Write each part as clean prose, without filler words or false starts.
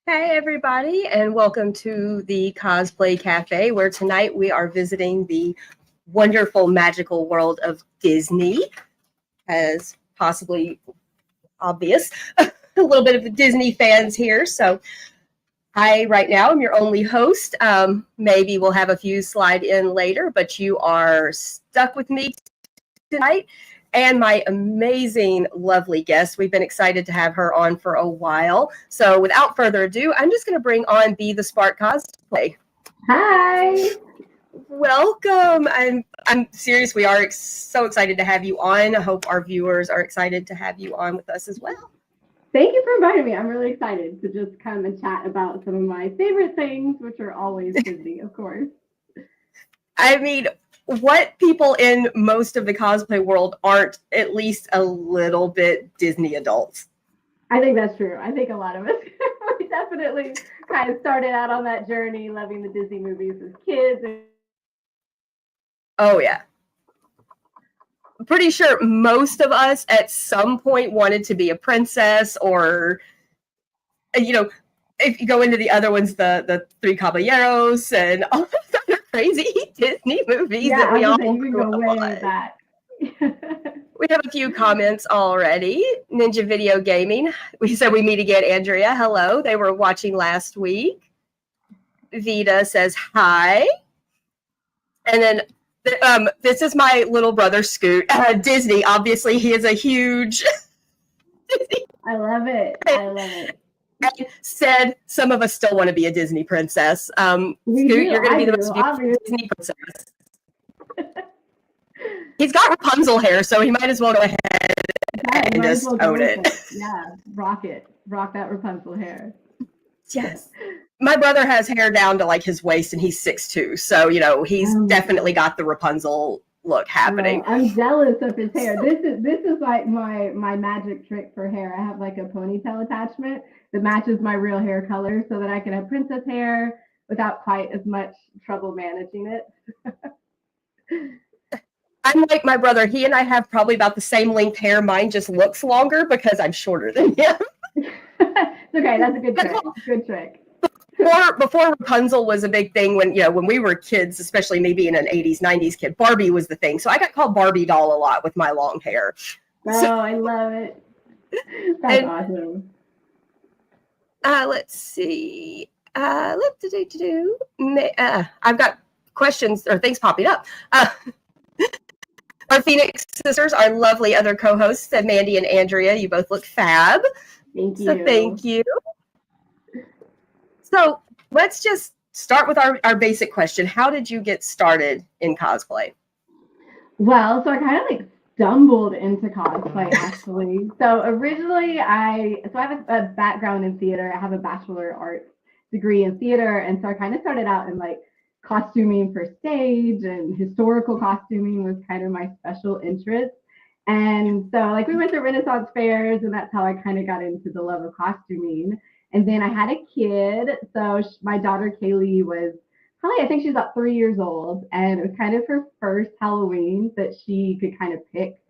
Hey everybody, and welcome to the Cosplay Cafe, where tonight we are visiting the wonderful, magical world of Disney, as possibly obvious. A little bit of Disney fans here. So I, right now, am your only host. Maybe we'll have a few slide in later, but you are stuck with me tonight. And my amazing, lovely guest. We've been excited to have her on for a while. So without further ado, I'm just going to bring on Be the Spark Cosplay. Hi. Welcome. I'm serious. We are so excited to have you on. I hope our viewers are excited to have you on with us as well. Thank you for inviting me. I'm really excited to just come and chat about some of my favorite things, which are always Disney, of course. I mean, what people in most of the cosplay world aren't at least a little bit Disney adults? I think that's true. I think a lot of us we definitely kind of started out on that journey, loving the Disney movies as kids. Oh, yeah. I'm pretty sure most of us at some point wanted to be a princess, or, if you go into the other ones, the Three Caballeros and all those other crazy Disney movies that we all you can go way back. We have a few comments already. Ninja Video Gaming. We said we meet again, Andrea. Hello. They were watching last week. Vita says hi. And then this is my little brother, Scoot. Disney, obviously, he is a huge Disney. I love it. And said some of us still want to be a Disney princess. Scoot, you're going to be the most beautiful Disney princess. He's got Rapunzel hair, so he might as well go ahead and just own it. Yeah, rock it. Rock that Rapunzel hair. Yes. My brother has hair down to like his waist, and he's 6'2", so he's definitely got the Rapunzel look happening. I'm jealous of his hair. This is like my magic trick for hair. I have like a ponytail attachment that matches my real hair color, so that I can have princess hair without quite as much trouble managing it. I'm like my brother. He and I have probably about the same length hair. Mine just looks longer because I'm shorter than him. It's okay. That's a good trick. Good trick. Before Rapunzel was a big thing, when we were kids, especially me being an 80s, 90s kid, Barbie was the thing. So I got called Barbie doll a lot with my long hair. Oh, I love it. That's awesome. Let's see. I've got questions or things popping up. Our Phoenix sisters, our lovely other co-hosts, Mandy and Andrea, you both look fab. Thank you. So thank you. So let's just start with our basic question. How did you get started in cosplay? Well, so I kind of like stumbled into cosplay, actually. So originally I have a background in theater. I have a Bachelor of Arts degree in theater. And so I kind of started out in like costuming for stage, and historical costuming was kind of my special interest. And so like we went to Renaissance fairs, and that's how I kind of got into the love of costuming. And then I had a kid. So my daughter Kaylee was probably, I think she's about 3 years old, and it was kind of her first Halloween that she could kind of pick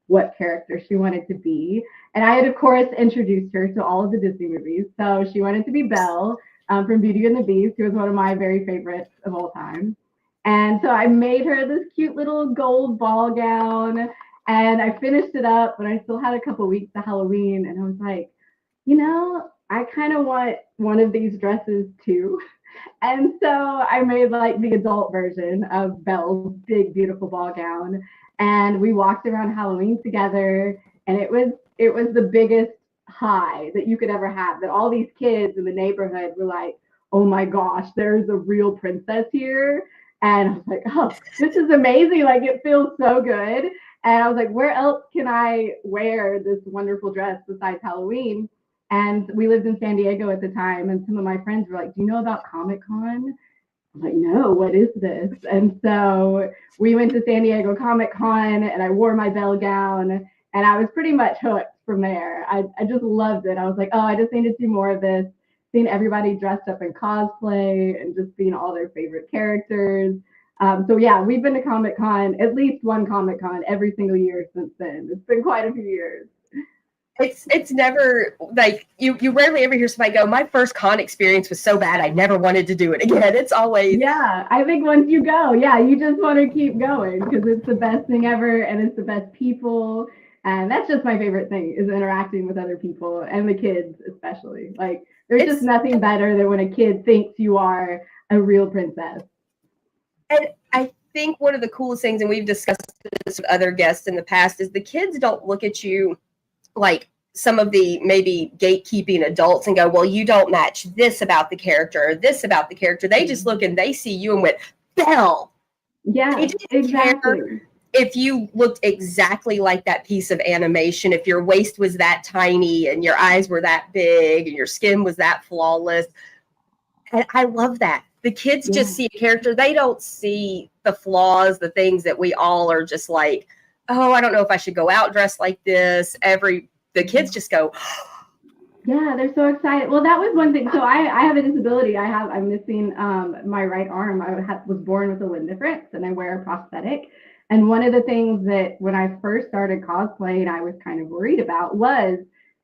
what character she wanted to be. And I had, of course, introduced her to all of the Disney movies. So she wanted to be Belle from Beauty and the Beast, who was one of my very favorites of all time. And so I made her this cute little gold ball gown, and I finished it up, but I still had a couple weeks to Halloween, and I was like, I kind of want one of these dresses too. And so I made like the adult version of Belle's big, beautiful ball gown. And we walked around Halloween together, and it was the biggest high that you could ever have, that all these kids in the neighborhood were like, oh my gosh, there's a real princess here. And I was like, oh, this is amazing. Like, it feels so good. And I was like, where else can I wear this wonderful dress besides Halloween? And we lived in San Diego at the time, and some of my friends were like, do you know about Comic-Con? I was like, no, what is this? And so we went to San Diego Comic-Con, and I wore my Belle gown, and I was pretty much hooked from there. I just loved it. I was like, oh, I just need to do more of this. Seeing everybody dressed up in cosplay and just seeing all their favorite characters. So yeah, we've been to Comic-Con, at least one Comic-Con every single year since then. It's been quite a few years. It's never like you rarely ever hear somebody go, my first con experience was so bad I never wanted to do it again. It's always, yeah, I think once you go, yeah, you just want to keep going because it's the best thing ever and it's the best people. And that's just my favorite thing is interacting with other people and the kids especially. Like there's just it's nothing better than when a kid thinks you are a real princess. and I think one of the coolest things, and we've discussed this with other guests in the past, is the kids don't look at you like some of the maybe gatekeeping adults and go, well, you don't match this about the character or this about the character. They just look and they see you and went, Belle. Yeah, They didn't exactly. care if you looked exactly like that piece of animation, if your waist was that tiny and your eyes were that big and your skin was that flawless. And I love that. The kids just see a character. They don't see the flaws, the things that we all are just like, oh, I don't know if I should go out dressed like this. The kids just go, yeah, they're so excited. Well, that was one thing. So I have a disability. I'm missing my right arm. Was born with a limb difference and I wear a prosthetic. And one of the things that when I first started cosplaying, I was kind of worried about was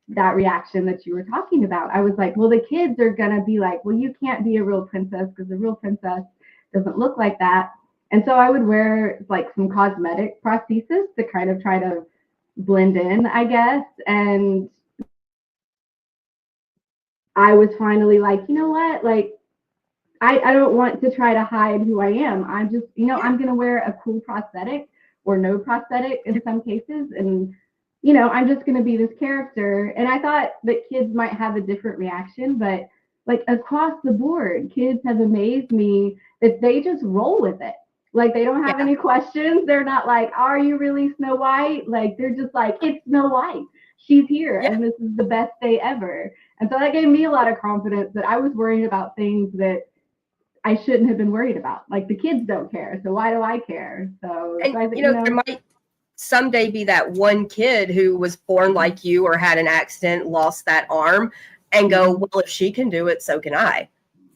that reaction that you were talking about. I was like, well, the kids are going to be like, well, you can't be a real princess because a real princess doesn't look like that. And so I would wear like some cosmetic prosthesis to kind of try to blend in, I guess. And I was finally like, you know what? Like, I don't want to try to hide who I am. I'm just, I'm going to wear a cool prosthetic or no prosthetic in some cases. And, I'm just going to be this character. And I thought that kids might have a different reaction, but like across the board, kids have amazed me that they just roll with it. Like they don't have any questions. They're not like, are you really Snow White? Like they're just like, it's Snow White. She's here and this is the best day ever. And so that gave me a lot of confidence that I was worrying about things that I shouldn't have been worried about. Like the kids don't care, so why do I care? and I think, there might someday be that one kid who was born like you or had an accident, lost that arm, and go, well, if she can do it, so can I.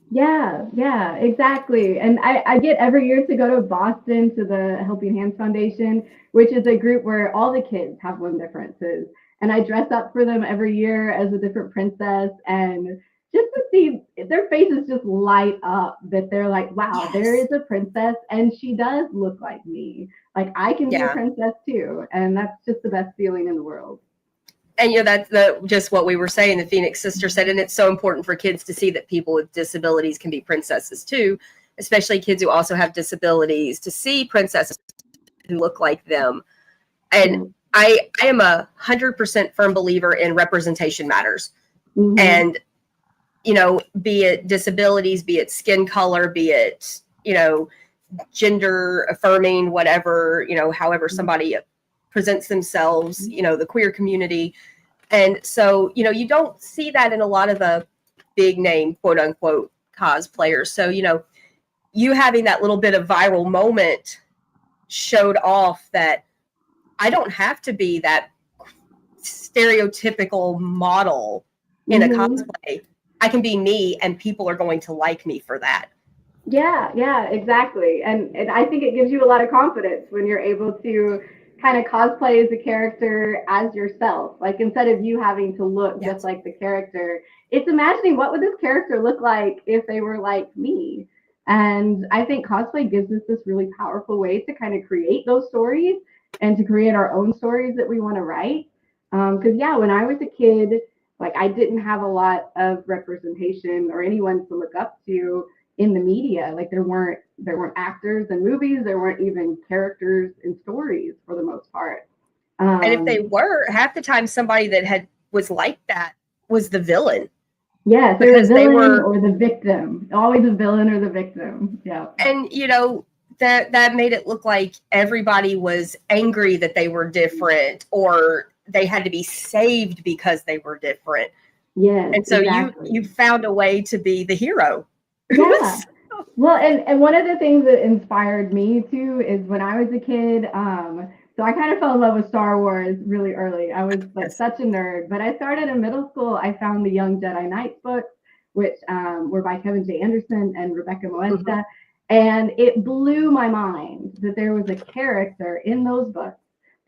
Yeah, exactly. And I get every year to go to Boston to the Helping Hands Foundation, which is a group where all the kids have limb differences. And I dress up for them every year as a different princess. And just to see their faces just light up that they're like, wow, there is a princess and she does look like me. Like I can be a princess too. And that's just the best feeling in the world. And that's just what we were saying. The Phoenix sister said, and it's so important for kids to see that people with disabilities can be princesses too, especially kids who also have disabilities, to see princesses who look like them. And I am 100% firm believer in representation matters. Mm-hmm. And be it disabilities, be it skin color, be it gender affirming, whatever, however somebody presents themselves, the queer community. And so, you don't see that in a lot of the big name, quote unquote, cosplayers. So, you having that little bit of viral moment showed off that I don't have to be that stereotypical model in a cosplay. I can be me and people are going to like me for that. Yeah, exactly. And I think it gives you a lot of confidence when you're able to kind of cosplay as a character as yourself. Like instead of you having to look just like the character, it's imagining what would this character look like if they were like me. And I think cosplay gives us this really powerful way to kind of create those stories and to create our own stories that we want to write. Because when I was a kid, like I didn't have a lot of representation or anyone to look up to in the media. Like there weren't actors in movies, there weren't even characters in stories for the most part. And if they were, half the time somebody that was like that was the villain. Yes, because they were or the victim. Always a villain or the victim. Yeah. And that made it look like everybody was angry that they were different or they had to be saved because they were different. Yes. And so you found a way to be the hero. Yeah. Well, and one of the things that inspired me too is when I was a kid, so I kind of fell in love with Star Wars really early. I was like such a nerd, but I started in middle school. I found the Young Jedi Knights books, which were by Kevin J. Anderson and Rebecca Moesta. Mm-hmm. And it blew my mind that there was a character in those books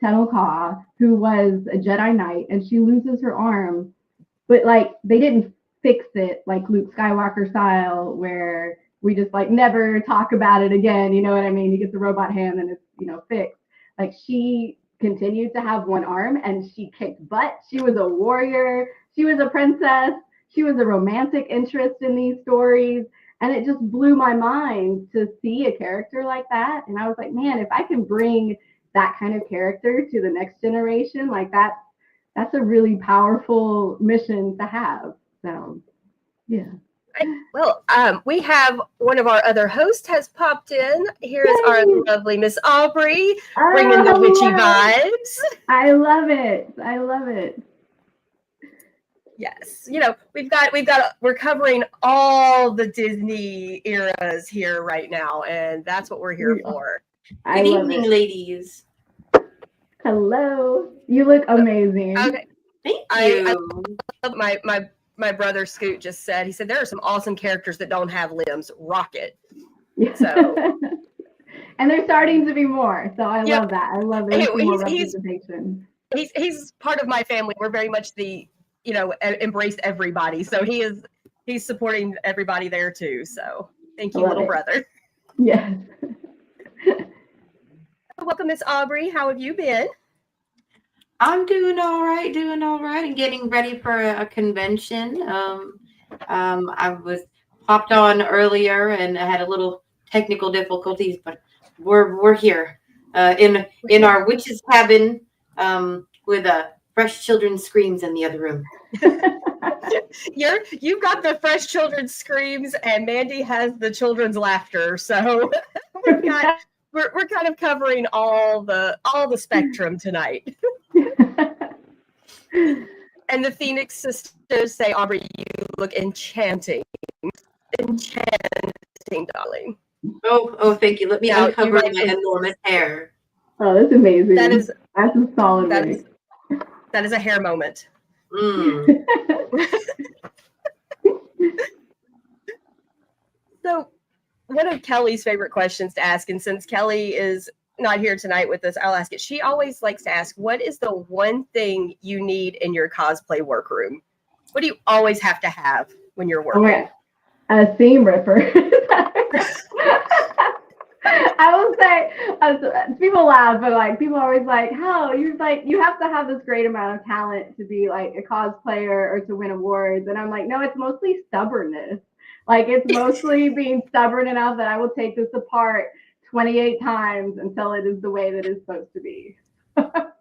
Tenelka, who was a Jedi Knight, and she loses her arm, but like they didn't fix it like Luke Skywalker style, where we just like never talk about it again. You know what I mean? You get the robot hand and it's, you know, fixed. Like she continued to have one arm and she kicked butt. She was a warrior. She was a princess. She was a romantic interest in these stories. And it just blew my mind to see a character like that. And I was like, man, if I can bring that kind of character to the next generation, like that's a really powerful mission to have. So, yeah. Well, we have one of our other hosts has popped in. Here is our lovely Miss Aubrey, bringing the witchy vibes. I love it. I love it. Yes, you know, we're covering all the Disney eras here right now, and that's what we're here for. Good evening, ladies. Hello. You look amazing. Okay. Thank you. I love my brother Scoot just said, he said, there are some awesome characters that don't have limbs. Rocket. So. And there's starting to be more. So I love that. I love more representation. He's part of my family. We're very much the, you know, embrace everybody. So he's supporting everybody there too. So thank you, little brother. Yes. Welcome, Miss Aubrey. How have you been? I'm doing all right, and getting ready for a convention. I was popped on earlier and I had a little technical difficulties, but we're here in our witch's cabin with fresh children's screams in the other room. You've got the fresh children's screams, and Mandy has the children's laughter. So we're kind of covering all the spectrum tonight. And the Phoenix sisters say, Aubrey, you look enchanting, darling. Oh, thank you. Let me uncover my enormous hair. Oh, that's amazing. That's a solid wig. That is a hair moment. Mm. So, one of Kelly's favorite questions to ask, and since Kelly is not here tonight with us, I'll ask it. She always likes to ask, what is the one thing you need in your cosplay workroom? What do you always have to have when you're working? Okay. A seam ripper. I will say, people laugh, but like people are always like, "How you have to have this great amount of talent to be like a cosplayer or to win awards." And I'm like, no, it's mostly stubbornness. Like it's mostly being stubborn enough that I will take this apart 28 times until it is the way that it's supposed to be.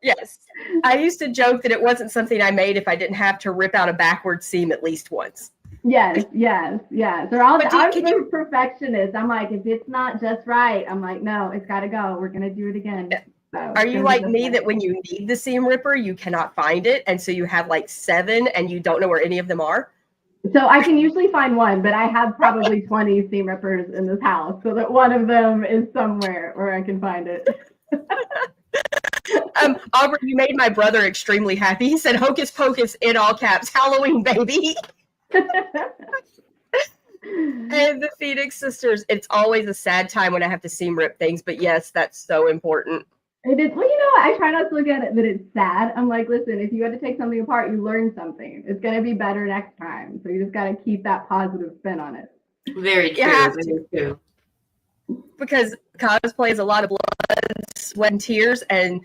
Yes, I used to joke that it wasn't something I made if I didn't have to rip out a backward seam at least once. Yes. I'm a perfectionist. I'm like, if it's not just right, I'm like, no, it's got to go. We're going to do it again. So, are you like me that when you need the seam ripper, you cannot find it? And so you have like 7 and you don't know where any of them are? So I can usually find one, but I have probably 20 seam rippers in this house. So that one of them is somewhere where I can find it. Aubrey, you made my brother extremely happy. He said, "Hocus pocus," in all caps, Halloween, baby. And the Phoenix sisters, it's always a sad time when I have to seam rip things, but yes, that's so important. It is. Well, you know what? I try not to look at it that it's sad. I'm like, listen, if you had to take something apart, you learn something. It's going to be better next time. So you just got to keep that positive spin on it. Very true. Very true. Because cosplay is a lot of blood, sweat, and tears, and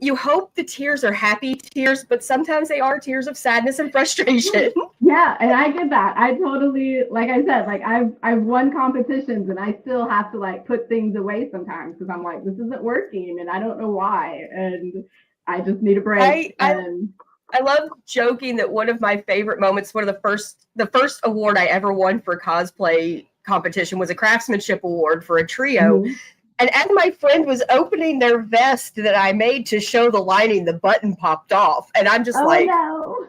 you hope the tears are happy tears, but sometimes they are tears of sadness and frustration. Yeah, and I get that. I totally, like I said, like I've won competitions and I still have to like put things away sometimes because I'm like, this isn't working and I don't know why, and I just need a break. I love joking that one of my favorite moments, the first award I ever won for cosplay competition was a craftsmanship award for a trio. Mm-hmm. And as my friend was opening their vest that I made to show the lining, the button popped off. And I'm just no.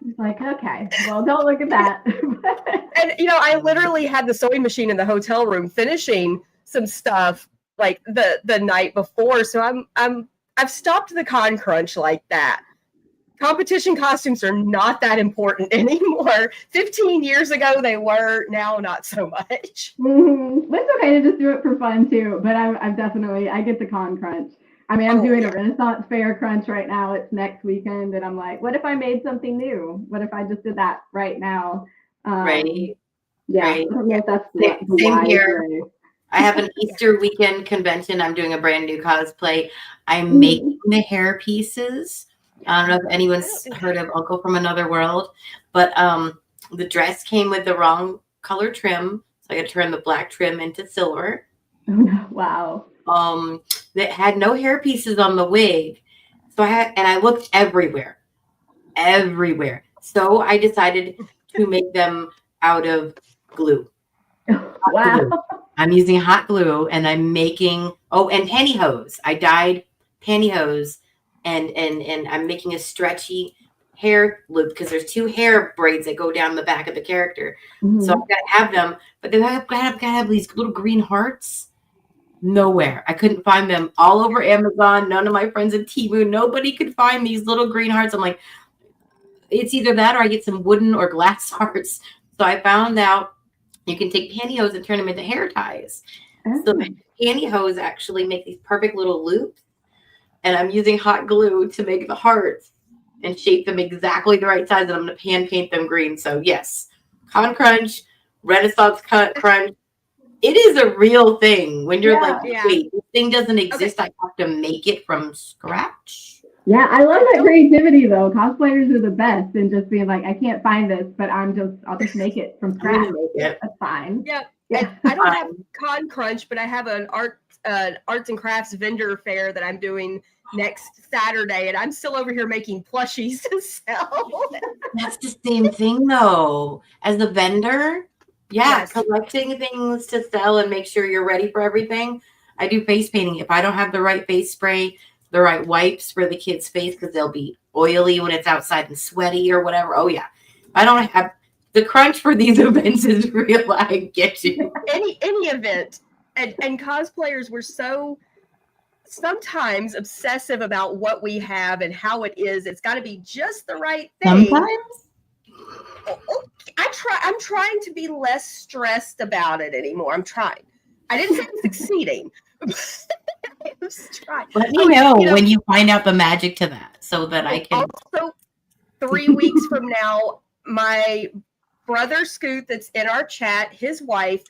It's like, okay, well, don't look at that. And, you know, I literally had the sewing machine in the hotel room finishing some stuff like the night before. So I've stopped the con crunch like that. Competition costumes are not that important anymore. 15 years ago, they were. Now, not so much. Mm-hmm. It's okay to just do it for fun, too. But I get the con crunch. I mean, I'm Oh, doing yeah. a Renaissance Fair crunch right now. It's next weekend, and I'm like, what if I made something new? What if I just did that right now? Right. Yeah, Right. I don't know if that's Same, the same wise here. way. I have an Easter weekend convention. I'm doing a brand new cosplay. I'm making Mhm. the hair pieces. I don't know if I anyone's don't do heard of hair. Uncle from Another World, but the dress came with the wrong color trim, so I got to turn the black trim into silver. Oh, no. Wow. That had no hair pieces on the wig, so I looked everywhere, everywhere. So I decided to make them out of glue. Wow. Glue. I'm using hot glue and I'm making and pantyhose. I dyed pantyhose and I'm making a stretchy hair loop because there's two hair braids that go down the back of the character. So Mhm. I've got to have them, but then I've got to have these little green hearts. Nowhere. I couldn't find them all over Amazon. None of my friends at Temu, nobody could find these little green hearts. I'm like, it's either that or I get some wooden or glass hearts. So I found out you can take pantyhose and turn them into hair ties. So Oh. the pantyhose actually make these perfect little loops. And I'm using hot glue to make the hearts and shape them exactly the right size. And I'm going to hand paint them green. So yes, Con Crunch, Renaissance Crunch. It is a real thing when you're like, Yeah. Yeah. wait, this thing doesn't Okay. exist. I have to make it from scratch. Yeah, I love that Don't- creativity though. Cosplayers are the best in just being like, I can't find this, but I'll just make it from I'm going scratch. to make it. That's fine. Yeah. Yeah. And I don't have Con Crunch, but I have an arts and crafts vendor fair that I'm doing next Saturday, and I'm still over here making plushies to sell. That's the same thing though. As a vendor, yeah, Yes. collecting things to sell and make sure you're ready for everything. I do face painting. If I don't have the right face spray, the right wipes for the kids' face because they'll be oily when it's outside and sweaty or whatever. Oh yeah. I don't have the crunch for these events is real. I get you. Any event, and cosplayers were so sometimes obsessive about what we have and how it is. It's got to be just the right thing. Sometimes. I'm trying to be less stressed about it anymore. I'm trying. I didn't say I'm succeeding. I was trying. Let me know when you find out the magic to that so that I can. Also, 3 weeks from now, my brother Scoot, that's in our chat, his wife,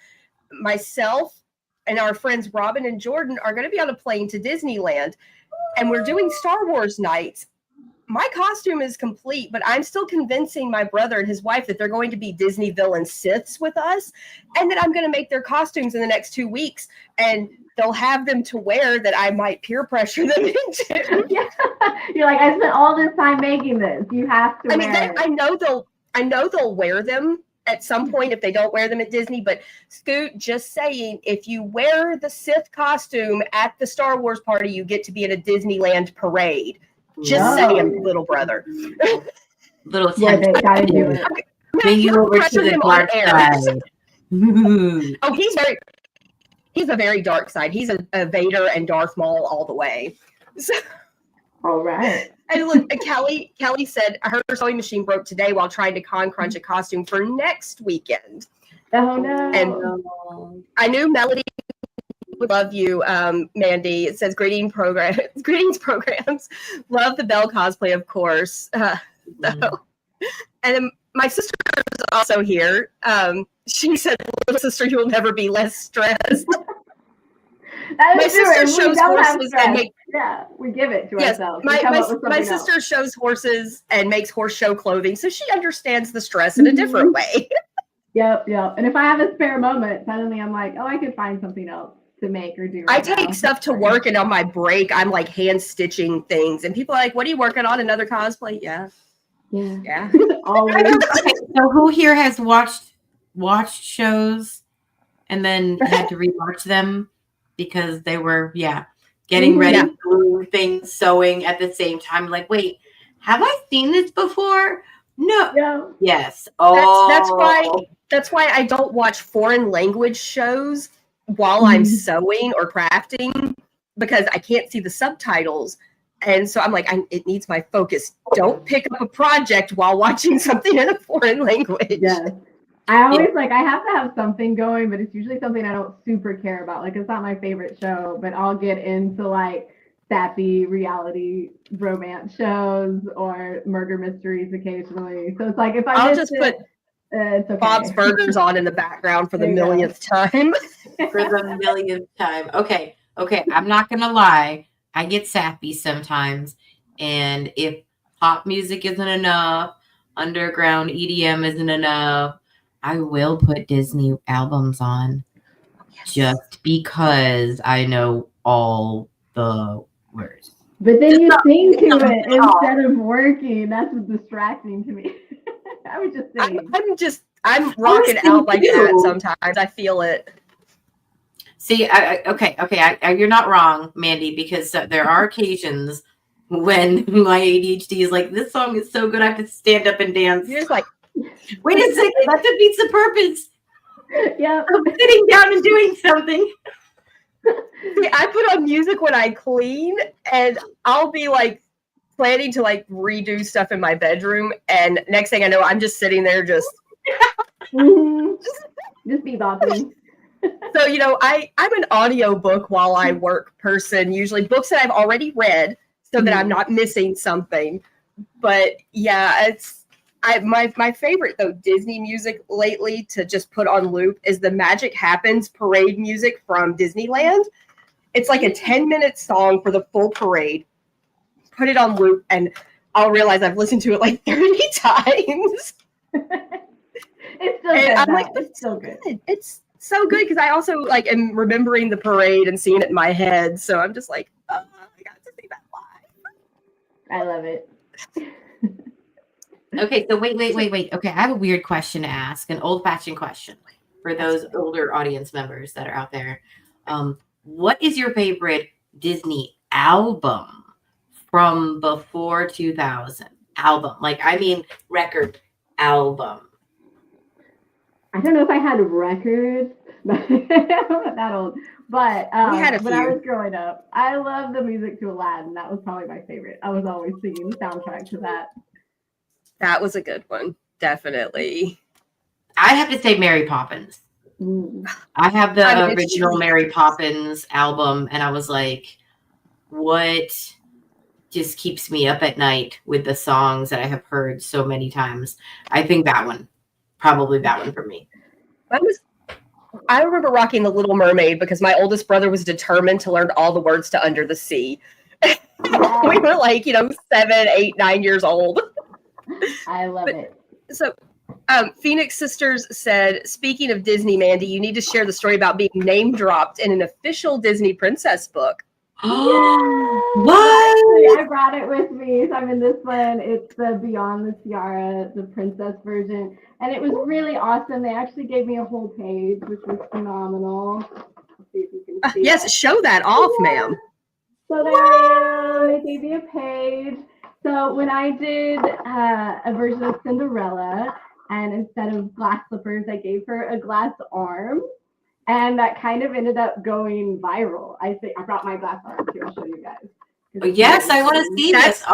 myself, and our friends Robin and Jordan are going to be on a plane to Disneyland, and we're doing Star Wars nights. My costume is complete, but I'm still convincing my brother and his wife that they're going to be Disney villain Siths with us, and that I'm going to make their costumes in the next 2 weeks, and they'll have them to wear that I might peer pressure them into. Yeah. You're like, I spent all this time making this. You have to I mean, wear it. I know they'll wear them at some point if they don't wear them at Disney. But Scoot, just saying, if you wear the Sith costume at the Star Wars party, you get to be at a Disneyland parade. Just No. saying, little brother. Little Yeah, they attempt. gotta do it. Bring you over to Pressure the him dark on air. side. Ooh. Oh, he's a very dark side. He's a Vader and Darth Maul all the way. So, All right. and look, Kelly said her sewing machine broke today while trying to con crunch a costume for next weekend. Oh no. And I knew Melody would love you, Mandy. It says greetings programs. Love the Belle cosplay, of course. So. And then my sister is also here. She said, "Little sister, you will never be less stressed." That My is true. sister And we shows don't have horses stress. and make Yeah, we give it to yes. ourselves. We come up with My something else. sister shows horses and makes horse show clothing, so she understands the stress in a different way. Yep. And if I have a spare moment, suddenly I'm like, oh, I could find something else to make or do. I Right take now. stuff to work, and on my break, I'm like hand stitching things, and people are like, "What are you working on? Another cosplay?" Yeah. Always. Okay, so who here has watched shows and then had to rewatch them because they were getting ready, Yeah. gluing things, sewing at the same time? Like, wait, have I seen this before? No. Yeah. Yes. Oh, That's why I don't watch foreign language shows while I'm sewing or crafting, because I can't see the subtitles. And so I'm like, it needs my focus. Don't pick up a project while watching something in a foreign language. Yes. I always I have to have something going, but it's usually something I don't super care about. Like, it's not my favorite show, but I'll get into sappy reality romance shows or murder mysteries occasionally. So it's like if I'll miss just it, put it's okay. Bob's Burgers on in the background for the There you go. millionth time. For the millionth time. Okay. I'm not gonna lie. I get sappy sometimes, and if pop music isn't enough, underground EDM isn't enough, I will put Disney albums on just because I know all the words. But then Just you not- sing to not it at all. instead of working. That's what's distracting to me. I would just sing. I'm rocking sing out like that too. sometimes. I feel it. See, okay. You're not wrong, Mandy, because there are occasions when my ADHD is like, this song is so good, I have to stand up and dance. You're just like, Wait a second, that defeats the purpose. Yep. I'm sitting down and doing something. see, I put on music when I clean, and I'll be like planning to like redo stuff in my bedroom, and next thing I know, I'm just sitting there just. Mhm. Just bebopping. So, you know, I'm an audiobook while I work person, usually books that I've already read so that I'm not missing something. But yeah, my favorite though Disney music lately to just put on loop is the Magic Happens parade music from Disneyland. It's like a 10-minute song for the full parade. Put it on loop and I'll realize I've listened to it like 30 times. It's still And good. I'm like, it's still good. It's so good because I also like am remembering the parade and seeing it in my head. So I'm just like, oh, I got to see that live. I love it. Okay, so wait. Okay, I have a weird question to ask, an old-fashioned question for those older audience members that are out there. What is your favorite Disney album from before 2000? Album, like I mean record album. I don't know if I had records, but I'm not that old. But We had a when I few. was growing up, I loved the music to Aladdin. That was probably my favorite. I was always singing the soundtrack to that. That was a good one. Definitely. I have to say Mary Poppins. I have the I'm original itchy. Mary Poppins album, and I was like, what just keeps me up at night with the songs that I have heard so many times? I think that one. Probably that one for me. I remember rocking The Little Mermaid because my oldest brother was determined to learn all the words to Under the Sea. We were like, 7, 8, 9 years old. I love it. So Phoenix Sisters said, speaking of Disney, Mandy, you need to share the story about being name dropped in an official Disney princess book. What? Actually, I brought it with me. So I'm in this one. It's the Beyond the Tiara, the princess version. And it was really awesome. They actually gave me a whole page, which was phenomenal. Let's see if you can see Yes, it. show that off, ma'am. So there I am. They gave me a page. So when I did a version of Cinderella, and instead of glass slippers, I gave her a glass arm. And that kind of ended up going viral. I brought my glass arm too. I'll show you guys. Yes, I want to see this.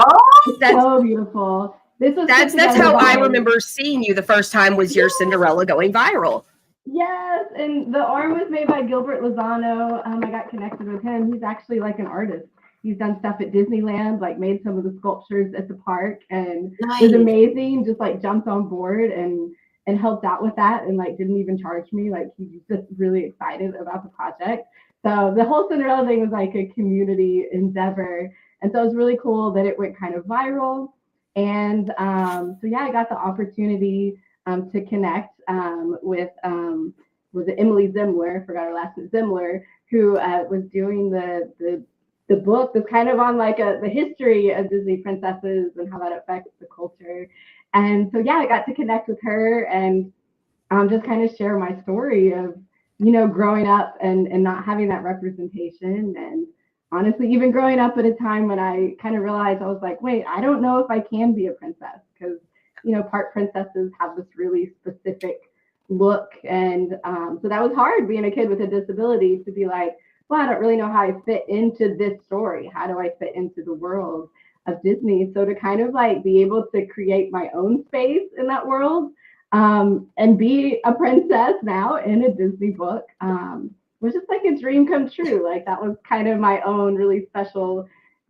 That's So beautiful. That's how I remember seeing you the first time was your Cinderella going viral. Yes, and the arm was made by Gilbert Lozano. I got connected with him. He's actually like an artist. He's done stuff at Disneyland, like made some of the sculptures at the park, and it was amazing. Just like jumped on board and helped out with that, and like didn't even charge me. Like he was just really excited about the project. So the whole Cinderella thing was like a community endeavor, and so it was really cool that it went kind of viral. And so yeah, I got the opportunity to connect with was it Emily Zimler? I forgot her last name, Zimler, who was doing the book that's kind of on like the history of Disney princesses and how that affects the culture. And so yeah, I got to connect with her and just kind of share my story of growing up and not having that representation, and honestly even growing up at a time when I kind of realized I was like, wait, I don't know if I can be a princess, because part princesses have this really specific look, and so that was hard being a kid with a disability to be like, well, I don't really know how I fit into this story. How do I fit into the world of Disney? So to kind of like be able to create my own space in that world and be a princess now in a Disney book was just like a dream come true. Like that was kind of my own really special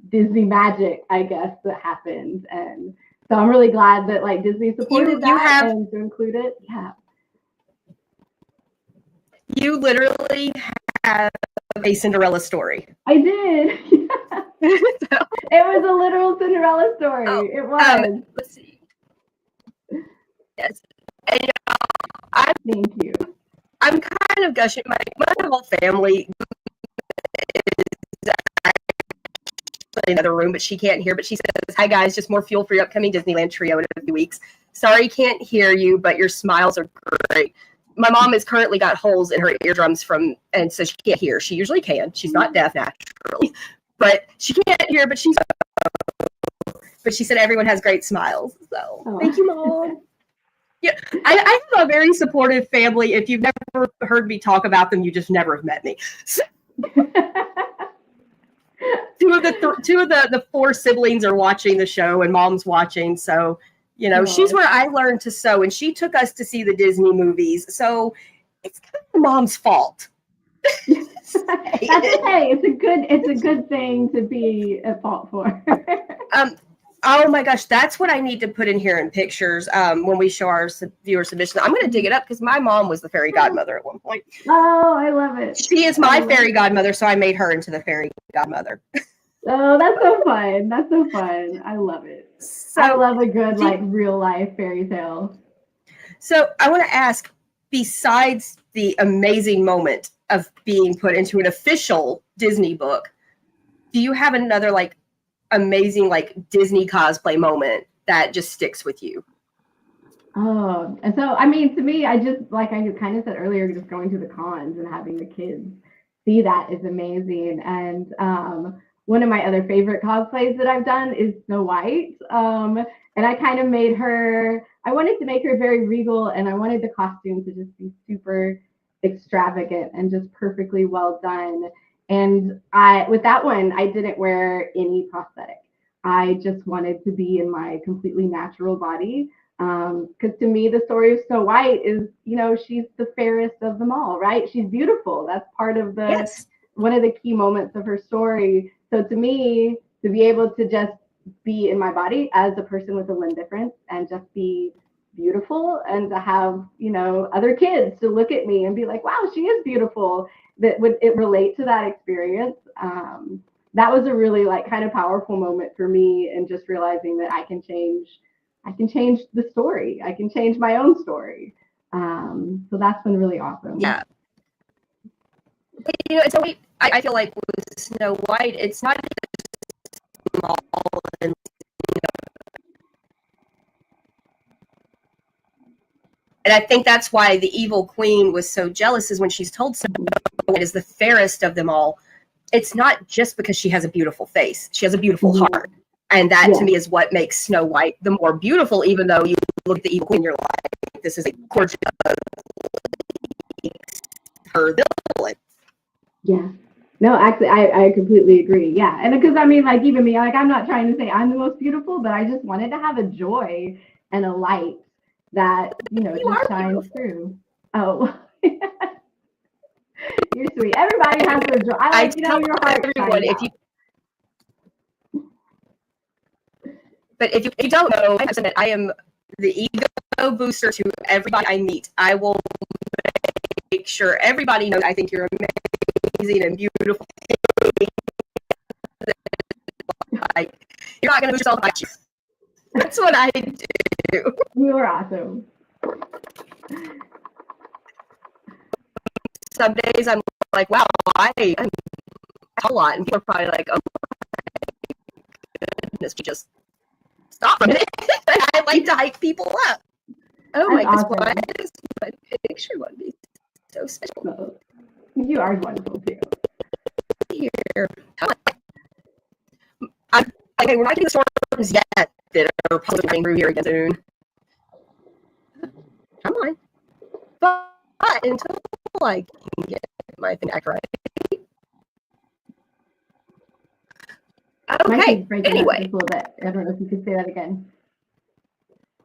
Disney magic, I guess, that happens. And so I'm really glad that like Disney supported that and to include it. Yeah. You literally have a Cinderella story. I did. So, it was a literal Cinderella story. It was. Let's see. Yes. And Thank you. I'm kind of gushing. My whole family is in another room, but she can't hear. But she says, "Hi guys, just more fuel for your upcoming Disneyland trio in a few weeks. Sorry, can't hear you, but your smiles are great." My mom has currently got holes in her eardrums and so she can't hear. She usually can. She's not deaf naturally, but she can't hear. But she said everyone has great smiles. So Thank you, Mom. Yeah, I have a very supportive family. If you've never heard me talk about them, you just never have met me. So, two of the four siblings are watching the show, and Mom's watching. So, she's where I learned to sew, and she took us to see the Disney movies. So it's kind of Mom's fault. That's okay. It's a good thing to be at fault for. Oh my gosh, that's what I need to put in here in pictures when we show our viewer submissions. I'm going to dig it up because my mom was the fairy godmother at one point. Oh, I love it. She is my fairy godmother, so I made her into the fairy godmother. Oh, that's so fun. That's so fun. I love it. So, I love a good real life fairy tale. So I want to ask, besides the amazing moment of being put into an official Disney book, do you have another amazing Disney cosplay moment that just sticks with you? Oh, and so I mean, to me, I just I kind of said earlier, just going to the cons and having the kids see that is amazing. And one of my other favorite cosplays that I've done is Snow White. And I kind of I wanted to make her very regal, and I wanted the costume to just be super extravagant and just perfectly well done. And with that one, I didn't wear any prosthetic. I just wanted to be in my completely natural body. Because to me, the story of Snow White is, she's the fairest of them all, right? She's beautiful. That's part of one of the key moments of her story. So to me, to be able to just be in my body as a person with a limb difference and just be beautiful, and to have, other kids to look at me and be like, wow, she is beautiful, that would it relate to that experience. That was a really kind of powerful moment for me, and just realizing that I can change the story. I can change my own story. So that's been really awesome. Yeah. So I feel like with Snow White, it's not small and I think that's why the evil queen was so jealous, is when she's told Snow White is the fairest of them all. It's not just because she has a beautiful face. She has a beautiful heart. And that to me is what makes Snow White the more beautiful, even though you look at the evil queen, you're like, this is a gorgeous her villain. Yeah. No, actually, I completely agree. Yeah. And because, I mean, even me, I'm not trying to say I'm the most beautiful, but I just wanted to have a joy and a light that, just shines through. Oh. You're sweet. Everybody has their joy. I tell your heart everyone, But if you don't know, I am the ego booster to everybody I meet. I will make sure everybody knows I think you're amazing and beautiful. You're not going to boost yourself by you. That's what I do. You are awesome. Some days I'm like, wow, I'm a lot. And people are probably like, oh my goodness, you just stop for a minute. I like to hype people up. Oh my goodness, why does my picture want to be so special? You are wonderful too. Here. I'm like, we're not getting the storms yet that are probably coming through here again soon. Come on. But until I can get my thing back right. Okay. Anyway, a little bit. I don't know if you could say that again.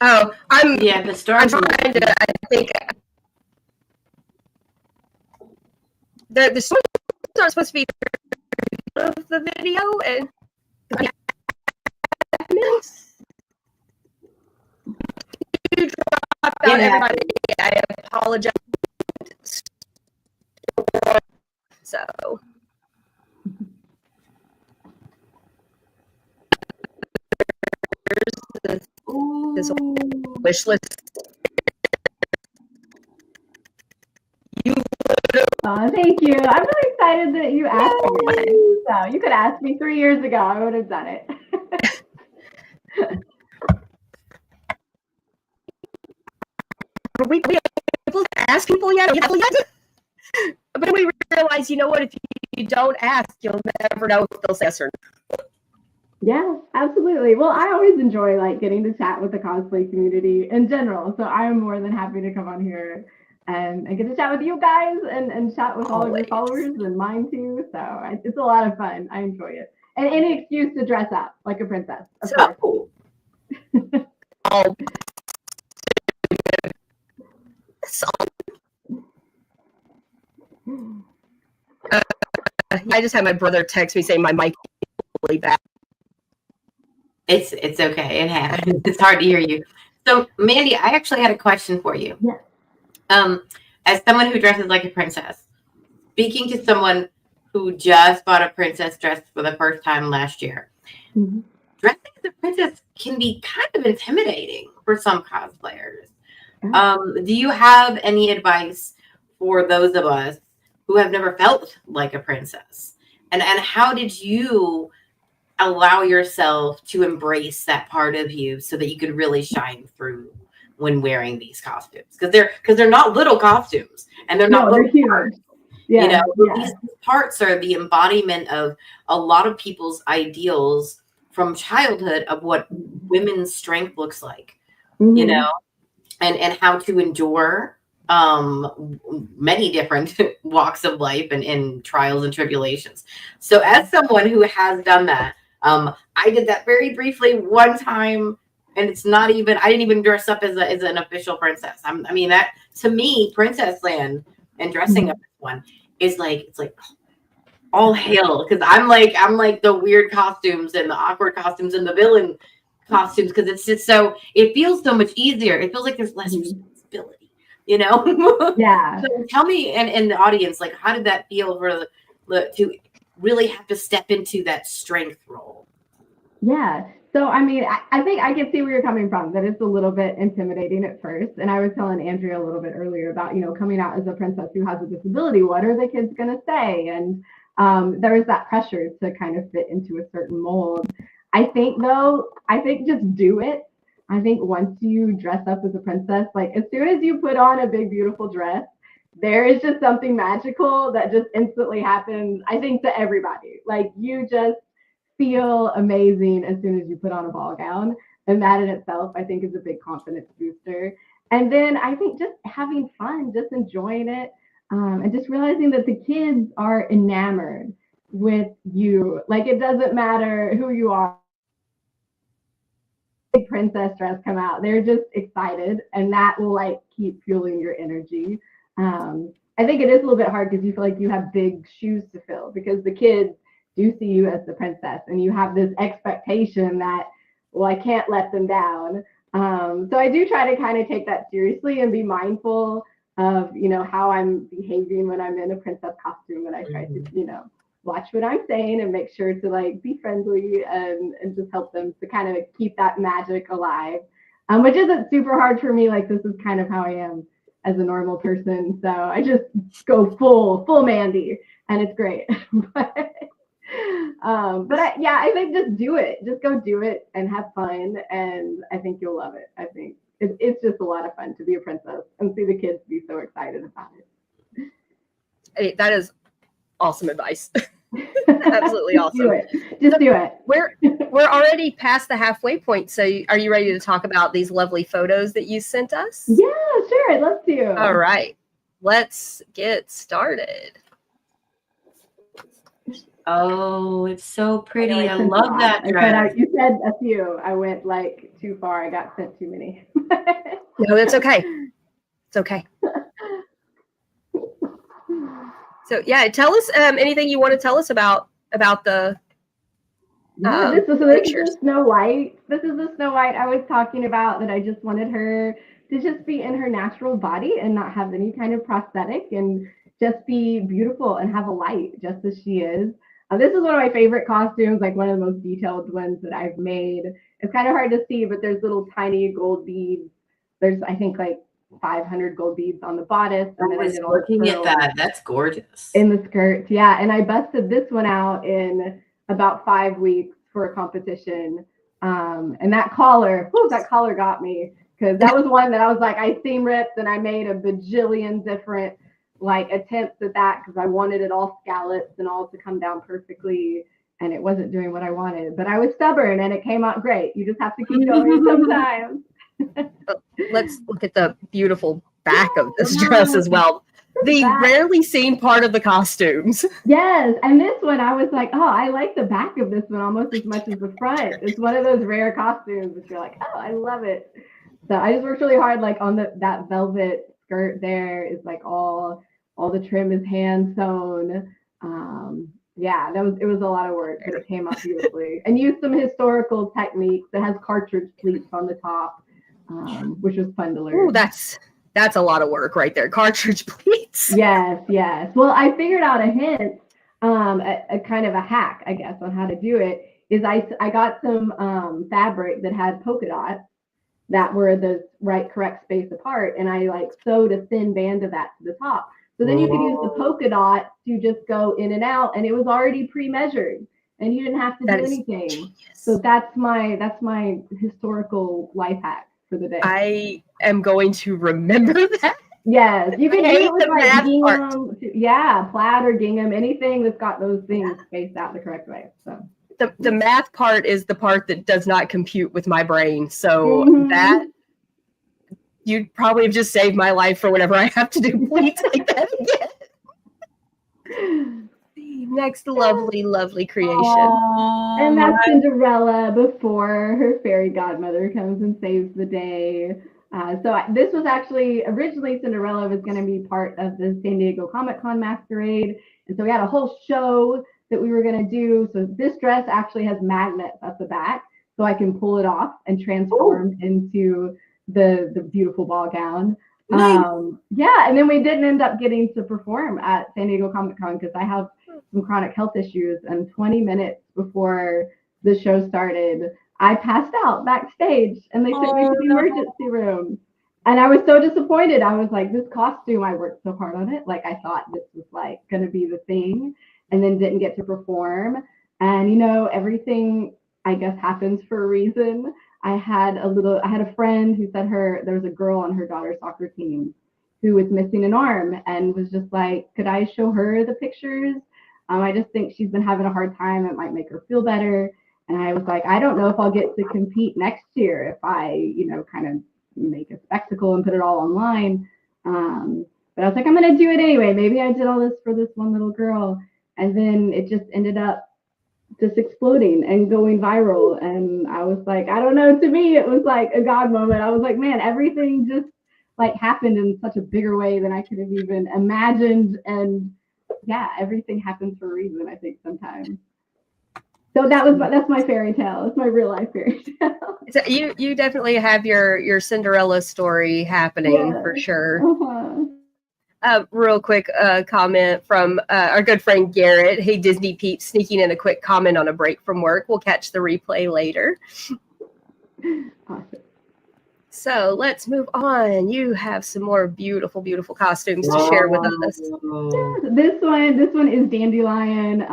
Oh, the storms. I'm trying to. I think the storms aren't supposed to be of the video, and You dropped out, everybody. I apologize. So. This wish list. Oh, thank you. I'm really excited that you asked me. So you could ask me 3 years ago. I would have done it. Are we able to ask people yet? But we realize, you know what? If you don't ask, you'll never know if they'll say yes or no. Yeah, absolutely. Well, I always enjoy like getting to chat with the cosplay community in general. So I am more than happy to come on here and get to chat with you guys and chat with all of your followers and mine too. So it's a lot of fun. I enjoy it. And any excuse to dress up like a princess. So, I just had my brother text me saying my mic is really bad. It's okay. It happens. It's hard to hear you. So, Mandy, I actually had a question for you. Yeah. As someone who dresses like a princess, speaking to someone who just bought a princess dress for the first time last year, dressing as a princess can be kind of intimidating for some cosplayers. Do you have any advice for those of us who have never felt like a princess? And how did you allow yourself to embrace that part of you so that you could really shine through when wearing these costumes? Because they're not little costumes, and they're not little parts. Yeah, These parts are the embodiment of a lot of people's ideals from childhood of what women's strength looks like, and how to endure many different walks of life and trials and tribulations. So as someone who has done that, I did that very briefly one time, and it's not even, I didn't even dress up as an official princess. I mean, that to me, Princess Land and dressing up as one is like, it's like all hail. Cause I'm like the weird costumes and the awkward costumes and the villain costumes. Cause it's just so, it feels so much easier. It feels like there's less responsibility, Yeah. So tell me, and the audience, like, how did that feel for to really have to step into that strength role? Yeah. So, I mean, I think I can see where you're coming from, that it's a little bit intimidating at first. And I was telling Andrea a little bit earlier about, coming out as a princess who has a disability. What are the kids going to say? And there is that pressure to kind of fit into a certain mold. I think just do it. I think once you dress up as a princess, like as soon as you put on a big, beautiful dress, there is just something magical that just instantly happens, I think, to everybody. Like you just feel amazing as soon as you put on a ball gown. And that in itself, I think, is a big confidence booster. And then I think just having fun, just enjoying it, and just realizing that the kids are enamored with you. Like it doesn't matter who you are. Big princess dress come out, they're just excited, and that will like keep fueling your energy. I think it is a little bit hard because you feel like you have big shoes to fill because the kids do see you as the princess and you have this expectation that, well, I can't let them down. So I do try to kind of take that seriously and be mindful of, how I'm behaving when I'm in a princess costume, and I try to, watch what I'm saying and make sure to like be friendly and just help them to kind of keep that magic alive, which isn't super hard for me. Like this is kind of how I am as a normal person. So I just go full Mandy and it's great. but I think just do it. Just go do it and have fun. And I think you'll love it. I think it's just a lot of fun to be a princess and see the kids be so excited about it. Hey, that is awesome advice. Absolutely awesome. Just do it. We're already past the halfway point. So are you ready to talk about these lovely photos that you sent us? Yeah, sure. I'd love to. All right. Let's get started. Oh, it's so pretty. I love that dress. You said a few. I went like too far. I got sent too many. No, it's okay. It's okay. So yeah, tell us anything you want to tell us about the Yeah, this is pictures. the Snow White. This is the Snow White I was talking about, that I just wanted her to just be in her natural body and not have any kind of prosthetic, and just be beautiful and have a light just as she is. This is one of my favorite costumes, like one of the most detailed ones that I've made. It's kind of hard to see, but there's little tiny gold beads. There's, I think, like 500 gold beads on the bodice, I and then I was did all the looking at pearls that. That's gorgeous. in the skirt. Yeah, and I busted this one out in about 5 weeks for a competition. And that collar got me, because that was one that I was like, I seam ripped, and I made a bajillion different like attempts at that, because I wanted it all scallops and all to come down perfectly, and it wasn't doing what I wanted. But I was stubborn, and it came out great. You just have to keep going sometimes. Let's look at the beautiful back of this dress as well. The rarely seen part of the costumes. Yes, and this one I was like, oh, I like the back of this one almost as much as the front. It's one of those rare costumes that you're like, oh, I love it. So I just worked really hard, like on that velvet skirt. There is like all the trim is hand sewn. Yeah, it was a lot of work, but it came out beautifully. And used some historical techniques. It has cartridge pleats on the top, which was fun to learn. Ooh, that's a lot of work right there. Cartridge pleats. Yes. Well, I figured out a hint, a kind of a hack, I guess, on how to do it. Is I got some fabric that had polka dots that were the correct space apart, and I like sewed a thin band of that to the top. So then you could use the polka dot to just go in and out, and it was already pre-measured, and you didn't have to do anything. Genius. So that's my historical life hack for the day. I am going to remember that. Yes, you can do it with like gingham, plaid or gingham, anything that's got those things spaced out the correct way. So the math part is the part that does not compute with my brain. So that you'd probably have just saved my life for whenever I have to do pleats like that again. The next lovely creation. Aww, and that's Cinderella before her fairy godmother comes and saves the day. This was actually, originally Cinderella was going to be part of the San Diego Comic-Con masquerade. And so we had a whole show that we were going to do. So this dress actually has magnets at the back, so I can pull it off and transform into the beautiful ball gown. Nice. And then we didn't end up getting to perform at San Diego Comic-Con because I have some chronic health issues, and 20 minutes before the show started, I passed out backstage, and they took me to the emergency room. And I was so disappointed. I was like, this costume, I worked so hard on it. Like, I thought this was like going to be the thing, and then didn't get to perform. And, everything, I guess, happens for a reason. I had a friend who said there was a girl on her daughter's soccer team who was missing an arm, and was just like, could I show her the pictures? I just think she's been having a hard time. It might make her feel better. And I was like, I don't know if I'll get to compete next year if I, kind of make a spectacle and put it all online. But I was like, I'm going to do it anyway. Maybe I did all this for this one little girl. And then it just ended up just exploding and going viral. And I was like, I don't know. To me, it was like a God moment. I was like, man, everything just like happened in such a bigger way than I could have even imagined. And yeah, everything happens for a reason, I think, sometimes. So that's my fairy tale. It's my real life fairy tale. So you definitely have your Cinderella story happening for sure. Real quick comment from our good friend Garrett. Hey, Disney peeps, sneaking in a quick comment on a break from work. We'll catch the replay later. Awesome. So let's move on. You have some more beautiful costumes to share with us. Yes, this one is Dandelion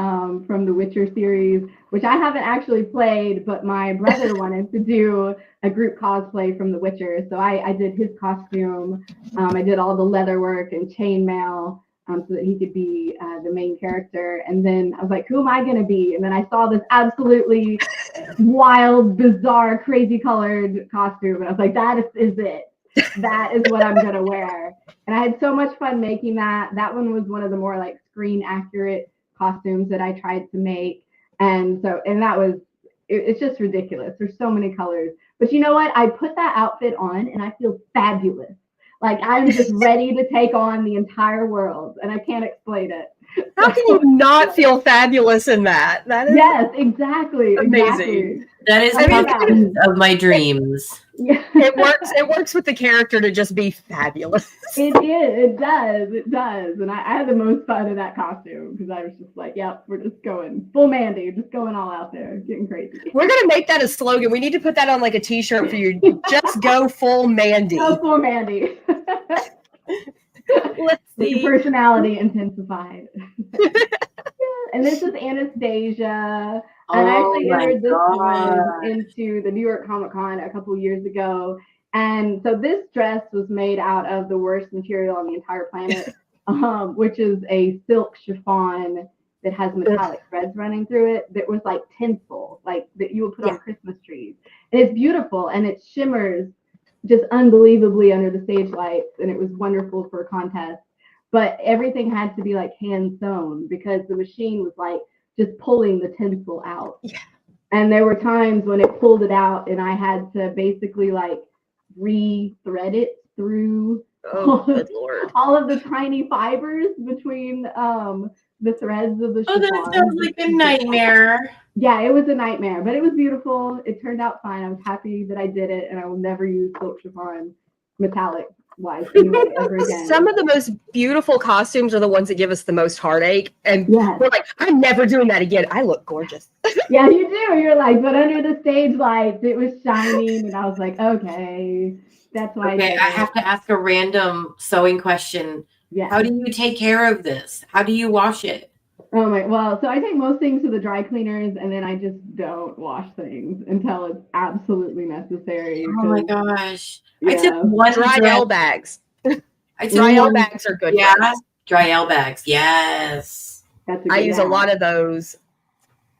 from the Witcher series, which I haven't actually played, but my brother wanted to do a group cosplay from The Witcher. So I did his costume. I did all the leather work and chainmail so that he could be the main character. And then I was like, who am I going to be? And then I saw this absolutely wild, bizarre, crazy colored costume. And I was like, that is it. That is what I'm going to wear. And I had so much fun making that. That one was one of the more like screen accurate costumes that I tried to make. And that was, it's just ridiculous. There's so many colors. But you know what? I put that outfit on and I feel fabulous. Like I'm just ready to take on the entire world, and I can't explain it. How can you not feel fabulous in that? That is Yes, exactly. amazing. Exactly. That is I mean, pumpkin of my dreams. Yeah. It works. It works with the character to just be fabulous. It does. And I had the most fun in that costume because I was just like, yep, we're just going full Mandy, just going all out there, getting crazy. We're gonna make that a slogan. We need to put that on like a T-shirt for you. Just go full Mandy. Go full Mandy. Let's With see. your personality intensified. And this is Anastasia. And I actually entered this one into the New York Comic Con a couple years ago. And so this dress was made out of the worst material on the entire planet, which is a silk chiffon that has metallic threads running through it that was like tinsel, like that you would put on Christmas trees. And it's beautiful and it shimmers just unbelievably under the stage lights. And it was wonderful for a contest. But everything had to be like hand sewn because the machine was like just pulling the tinsel out. Yeah. And there were times when it pulled it out and I had to basically like re-thread it through all of the tiny fibers between the threads of the chiffon. That sounds like a nightmare. Yeah, it was a nightmare, but it was beautiful. It turned out fine. I was happy that I did it, and I will never use silk chiffon metallic wise anyway ever again. Some of the most beautiful costumes are the ones that give us the most heartache, and we're like, I'm never doing that again. I look gorgeous. Yeah, you do. You're like, but under the stage lights, it was shining, and I was like, okay, that's why. Okay, I have to ask a random sewing question. Yeah. How do you take care of this? How do you wash it? Oh my, well, so I take most things to the dry cleaners and then I just don't wash things until it's absolutely necessary. Oh my gosh. Yeah. I took one dry L bags. Dry L bags are good. Yeah, dry L bags. Yes. I use a lot of those.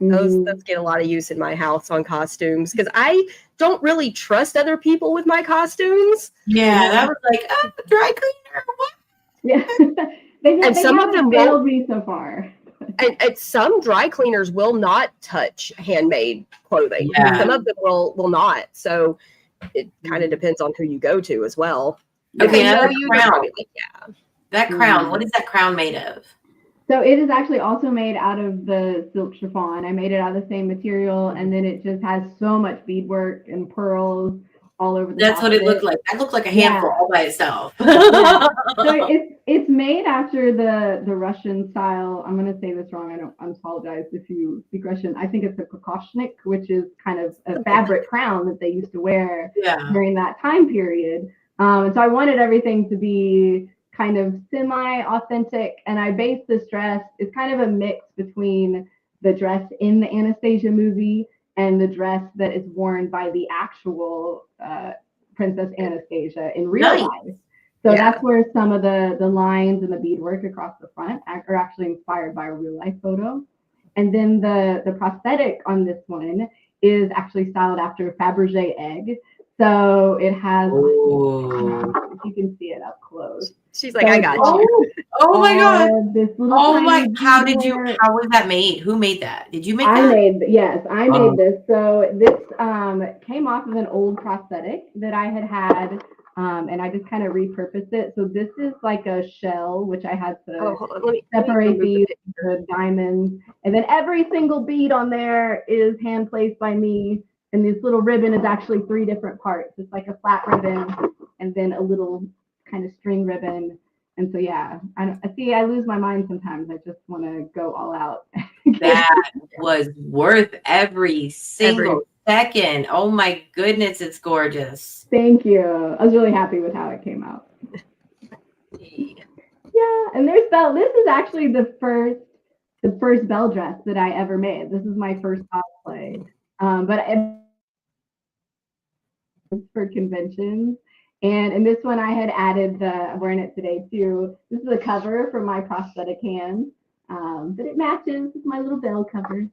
Those get a lot of use in my house on costumes because I don't really trust other people with my costumes. Yeah, that was like, oh, dry cleaner. What? Yeah. they some of them failed me so far. And some dry cleaners will not touch handmade clothing. Yeah. Some of them will not. So it kind of depends on who you go to as well. Okay, now crown. That crown. What is that crown made of? So it is actually also made out of the silk chiffon. I made it out of the same material, and then it just has so much beadwork and pearls all over the That's what it looked like. That looked like a handful all by itself. Yeah. So it's made after the Russian style. I'm going to say this wrong. I apologize if you speak Russian. I think it's a kokoshnik, which is kind of a fabric crown that they used to wear during that time period. And so I wanted everything to be kind of semi-authentic, and I based this dress. It's kind of a mix between the dress in the Anastasia movie and the dress that is worn by the actual Princess Anastasia in real life. So that's where some of the lines and the beadwork across the front are actually inspired by a real life photo. And then the prosthetic on this one is actually styled after Fabergé egg. So it has, if you can see it up close. She's like, I got you. Oh my God. How was that made? Who made that? Did you make that? I made this. So this came off of an old prosthetic that I had, and I just kind of repurposed it. So this is like a shell, which I had to separate these the diamonds. And then every single bead on there is hand placed by me. And this little ribbon is actually 3 different parts. It's like a flat ribbon and then a little kind of string ribbon. And so, I lose my mind sometimes. I just want to go all out. That was worth every single second. Oh my goodness, it's gorgeous. Thank you. I was really happy with how it came out. Yeah, and this is actually the first Belle dress that I ever made. This is my first cosplay. But for conventions. And in this one, I had added I'm wearing it today too. This is a cover for my prosthetic hand, but it matches with my little Belle cover.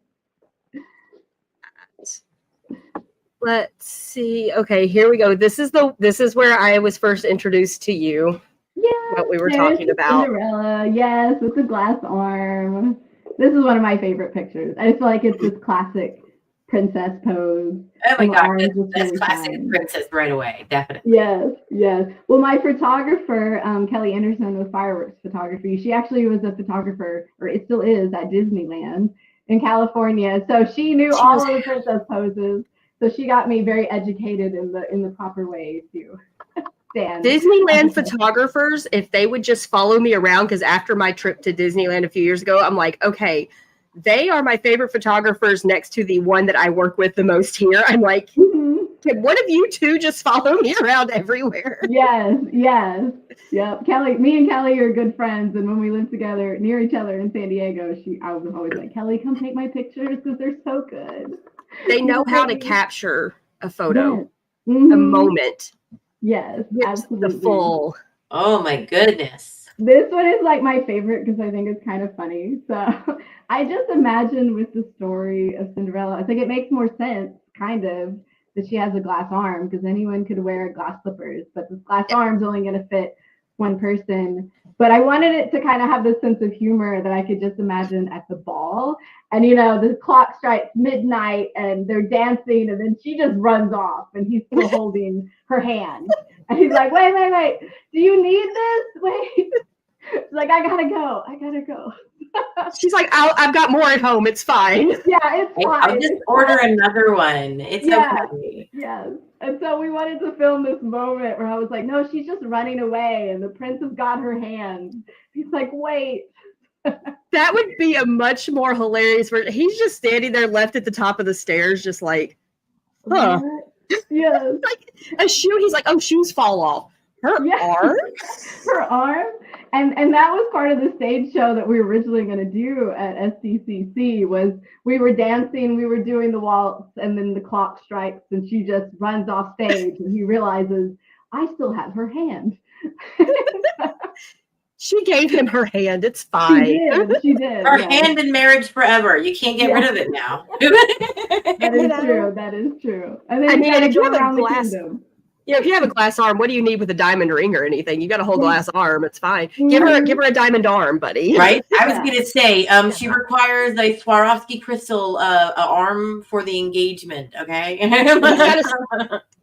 Let's see. Okay, here we go. This is where I was first introduced to you. Yeah. What we were talking about. Cinderella, yes, with the glass arm. This is one of my favorite pictures. I just feel like it's this classic princess pose. Oh my And the God, arms was that's really classic fun. princess right away, definitely. Yes, yes. Well, my photographer, Kelly Anderson with Fireworks Photography, she actually was a photographer, or it still is, at Disneyland in California. So she knew all of the princess poses. So she got me very educated in the proper way to stand. Disneyland photographers, if they would just follow me around, because after my trip to Disneyland a few years ago, I'm like, okay, they are my favorite photographers next to the one that I work with the most here. I'm like, can one of you two just follow me around everywhere? Yes, yes. Yep. Kelly, me and Kelly are good friends. And when we lived together near each other in San Diego, I was always like, Kelly, come take my pictures because they're so good. They know how to capture a photo, Yes. a Mhm. moment. Yes, absolutely. The full. Oh my goodness. This one is like my favorite because I think it's kind of funny. So I just imagine with the story of Cinderella, I think it makes more sense, kind of, that she has a glass arm because anyone could wear glass slippers, but this glass arm's only going to fit one person. But I wanted it to kind of have this sense of humor that I could just imagine at the ball. And, you know, the clock strikes midnight and they're dancing and then she just runs off and he's still holding her hand. And he's like, wait, do you need this? Wait. She's like, I gotta go. She's like, I've got more at home. It's fine. Yeah, it's fine. I'll just order another one. It's okay. Yes. And so we wanted to film this moment where I was like, no, she's just running away and the prince has got her hand. He's like, wait. That would be a much more hilarious version. He's just standing there left at the top of the stairs, just like, huh. Yes. Like a shoe. He's like, oh, shoes fall off. Her arm? Her arm. And that was part of the stage show that we were originally going to do at SDCC was we were dancing, we were doing the waltz, and then the clock strikes and she just runs off stage and he realizes, I still have her hand. She gave him her hand. It's fine. She did. Her hand in marriage forever. You can't get rid of it now. That is true. And then if you have around a glass, if you have a glass arm, what do you need with a diamond ring or anything? You got a whole glass arm. It's fine. Give her a diamond arm, buddy. Right? I was gonna say, she requires a Swarovski crystal arm for the engagement. Okay.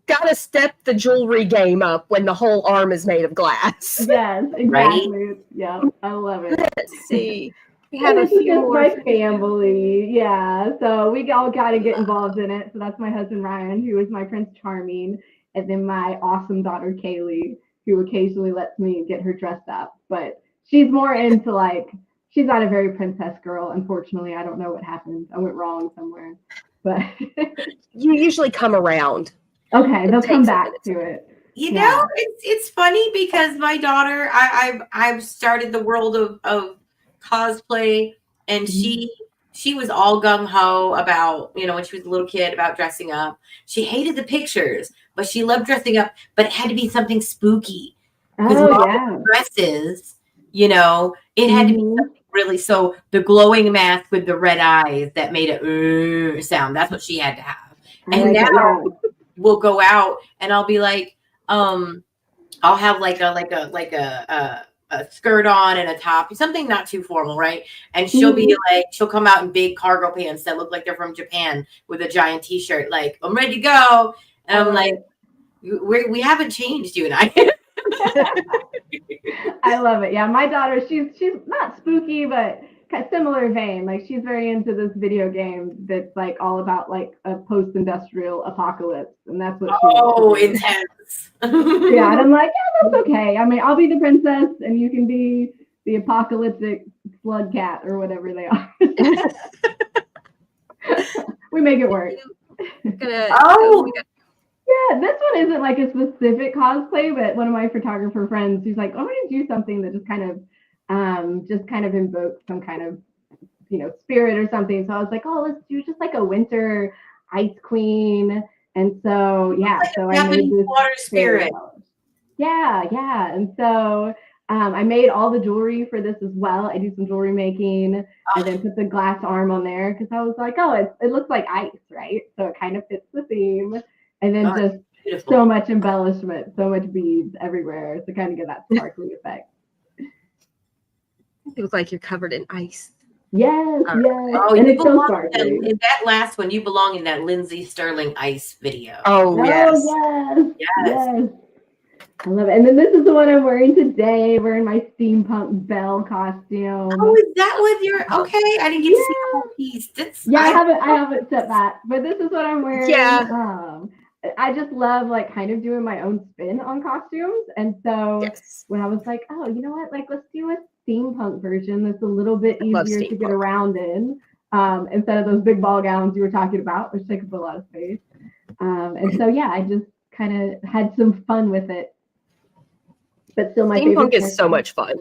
Gotta step the jewelry game up when the whole arm is made of glass. Yes, exactly. Right? Yeah, I love it. Let's see. We have a few more. My family, yeah. So we all got to get involved in it. So that's my husband Ryan, who is my Prince Charming, and then my awesome daughter Kaylee, who occasionally lets me get her dressed up. But she's more into she's not a very princess girl. Unfortunately, I don't know what happened. I went wrong somewhere. But you usually come around. Okay, they'll come back to it. You know, it's funny because my daughter, I've started the world of cosplay, and she was all gung ho about, when she was a little kid, about dressing up. She hated the pictures, but she loved dressing up. But it had to be something spooky because dresses, it had to be something really. So the glowing mask with the red eyes that made a sound. That's what she had to have. And now we'll go out and I'll be like, I'll have like a skirt on and a top, something not too formal, right? And she'll be like, she'll come out in big cargo pants that look like they're from Japan with a giant t-shirt, like, I'm ready to go. And I'm like, we haven't changed, you and I. I love it. Yeah, my daughter, she's not spooky, but kind of similar vein. Like she's very into this video game that's like all about like a post-industrial apocalypse, and that's what. Intense. Yeah, and I'm like, yeah, that's okay. I mean, I'll be the princess, and you can be the apocalyptic slug cat or whatever they are. We make it work. Yeah, this one isn't like a specific cosplay, but one of my photographer friends, he's like, I want to do something that just kind of invokes some kind of, spirit or something. So I was like, oh, let's do just like a winter ice queen. And so, so I made this water spirit. Yeah. And so I made all the jewelry for this as well. I do some jewelry making and then put the glass arm on there because I was like, oh, it looks like ice, right? So it kind of fits the theme. And then just beautiful. So much embellishment, so much beads everywhere to kind of get that sparkly effect. It looks like you're covered in ice. Yes, All right. yes. Oh, And you it's so belong sparkly. in that last one. You belong in that Lindsay Sterling Ice video. Oh, yes. Oh, yes. Yes. Yes. I love it. And then this is the one I'm wearing today, wearing my steampunk belle costume. Oh, is that what you're okay? I didn't get to see the whole piece. Yeah, I haven't set that, but this is what I'm wearing. Yeah. I just love like kind of doing my own spin on costumes. And so Yes. when I was like, oh, you know what? Like, let's do a steampunk version that's a little bit I love easier to get steampunk. around in, instead of those big ball gowns you were talking about, which take up a lot of space. And so, yeah, I just kind of had some fun with it. But still, my favorite Steampunk is so much fun.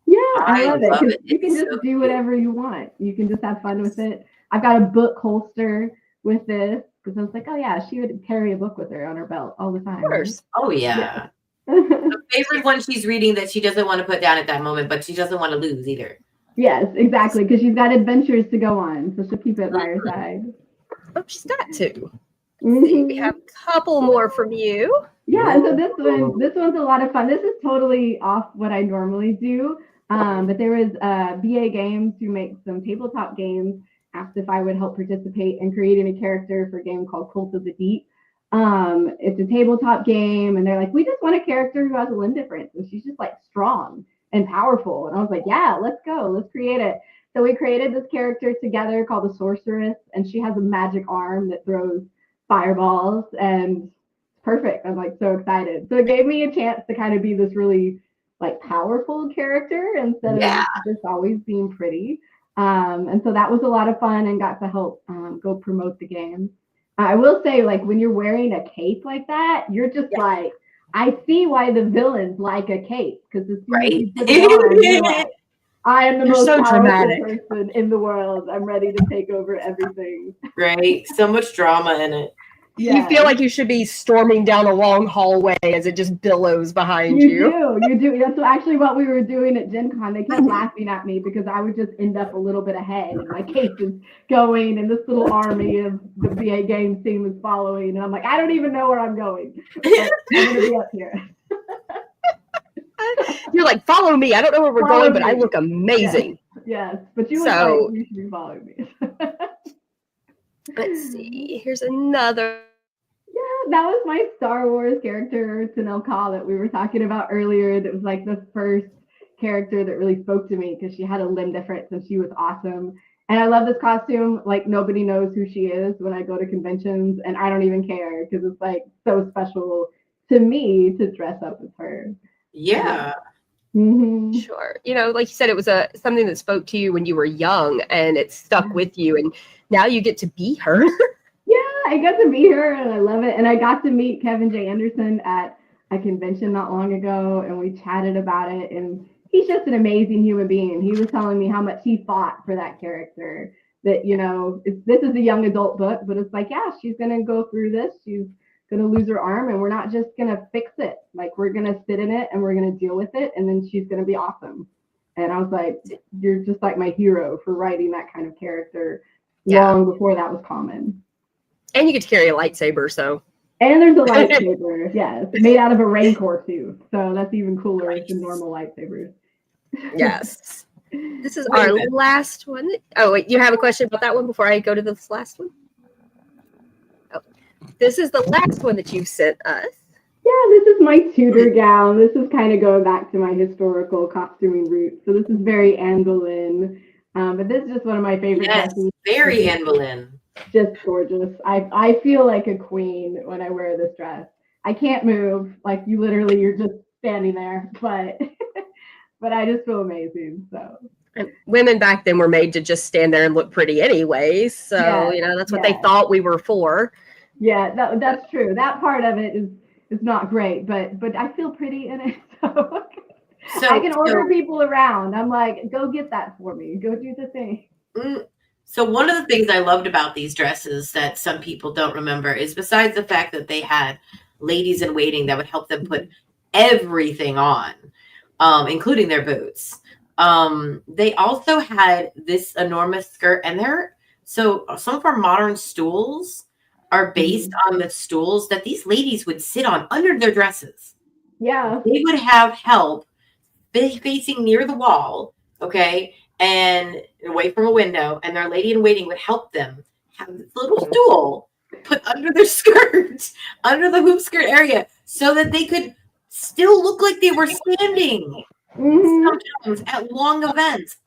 Yeah, I love it love because it. you can It's just so do cute. whatever you want. You can just have fun with it. I've got a book holster with this because I was like, oh yeah, she would carry a book with her on her belt all the time. Of course. Oh yeah. The favorite one she's reading that she doesn't want to put down at that moment, but she doesn't want to lose either. Yes, exactly, because she's got adventures to go on, so she'll keep it by her side. Oh, she's got to. Mhm. We have a couple more from you. Yeah, so this one's a lot of fun. This is totally off what I normally do. But there was BA Games who makes some tabletop games, asked if I would help participate in creating a character for a game called Cult of the Deep. It's a tabletop game, and they're like, we just want a character who has a limb difference, and she's just like strong and powerful. And I was like, yeah, let's go, let's create it. So we created this character together called the Sorceress, and she has a magic arm that throws fireballs, and perfect. I'm like so excited. So it gave me a chance to kind of be this really like powerful character instead of just always being pretty. And so that was a lot of fun and got to help go promote the game. I will say, like, when you're wearing a cape like that, you're just like, I see why the villains like a cape, because as soon as you put it on, you're like, I am the most so powerful dramatic person in the world. I'm ready to take over everything. Right? So much drama in it. Yeah. You feel like you should be storming down a long hallway as it just billows behind you. You do. That's actually what we were doing at Gen Con. They kept laughing at me because I would just end up a little bit ahead and my cape is going and this little army of the VA Games team is following. And I'm like, I don't even know where I'm going. But I'm going to be up here. You're like, follow me. I don't know where we're Follow going, but I me. look amazing. Yes. But you So- you should be following me. Let's see. Here's another. Yeah, that was my Star Wars character, Tanel Ka, that we were talking about earlier. That was like the first character that really spoke to me because she had a limb difference and she was awesome. And I love this costume. Like, nobody knows who she is when I go to conventions, and I don't even care because it's like so special to me to dress up as her. Yeah. Mm-hmm. Sure. You know, like you said, it was something that spoke to you when you were young and it stuck with you. And now you get to be her. Yeah, I got to meet her and I love it. And I got to meet Kevin J. Anderson at a convention not long ago, and we chatted about it. And he's just an amazing human being. He was telling me how much he fought for that character. That, you know, this is a young adult book, but it's like, yeah, she's going to go through this. She's going to lose her arm, and we're not just going to fix it. Like, we're going to sit in it and we're going to deal with it, and then she's going to be awesome. And I was like, you're just like my hero for writing that kind of character long before that was common. And you get to carry a lightsaber, so. And there's a lightsaber, yes, made out of a rancor too. So that's even cooler than normal lightsabers. Yes. This is our last one. Oh, wait, you have a question about that one before I go to this last one? Oh, this is the last one that you sent us. Yeah, this is my Tudor gown. This is kind of going back to my historical costuming roots. So this is very Anne Boleyn. But this is just one of my favorite dresses. Very Anne Boleyn. Just gorgeous. I feel like a queen when I wear this dress. I can't move. Like, you're just standing there. But but I just feel amazing. So And women back then were made to just stand there and look pretty anyways. So, you know, that's what they thought we were for. Yeah, that's true. That part of it is not great, but I feel pretty in it. So I can order people around. I'm like, go get that for me. Go do the thing. So one of the things I loved about these dresses that some people don't remember is, besides the fact that they had ladies in waiting that would help them put everything on, including their boots. They also had this enormous skirt, and so some of our modern stools are based on the stools that these ladies would sit on under their dresses. Yeah. They would have help facing near the wall, okay? and away from a window, and their lady in waiting would help them have this little stool put under their skirt, under the hoop skirt area, so that they could still look like they were standing. Sometimes at long events,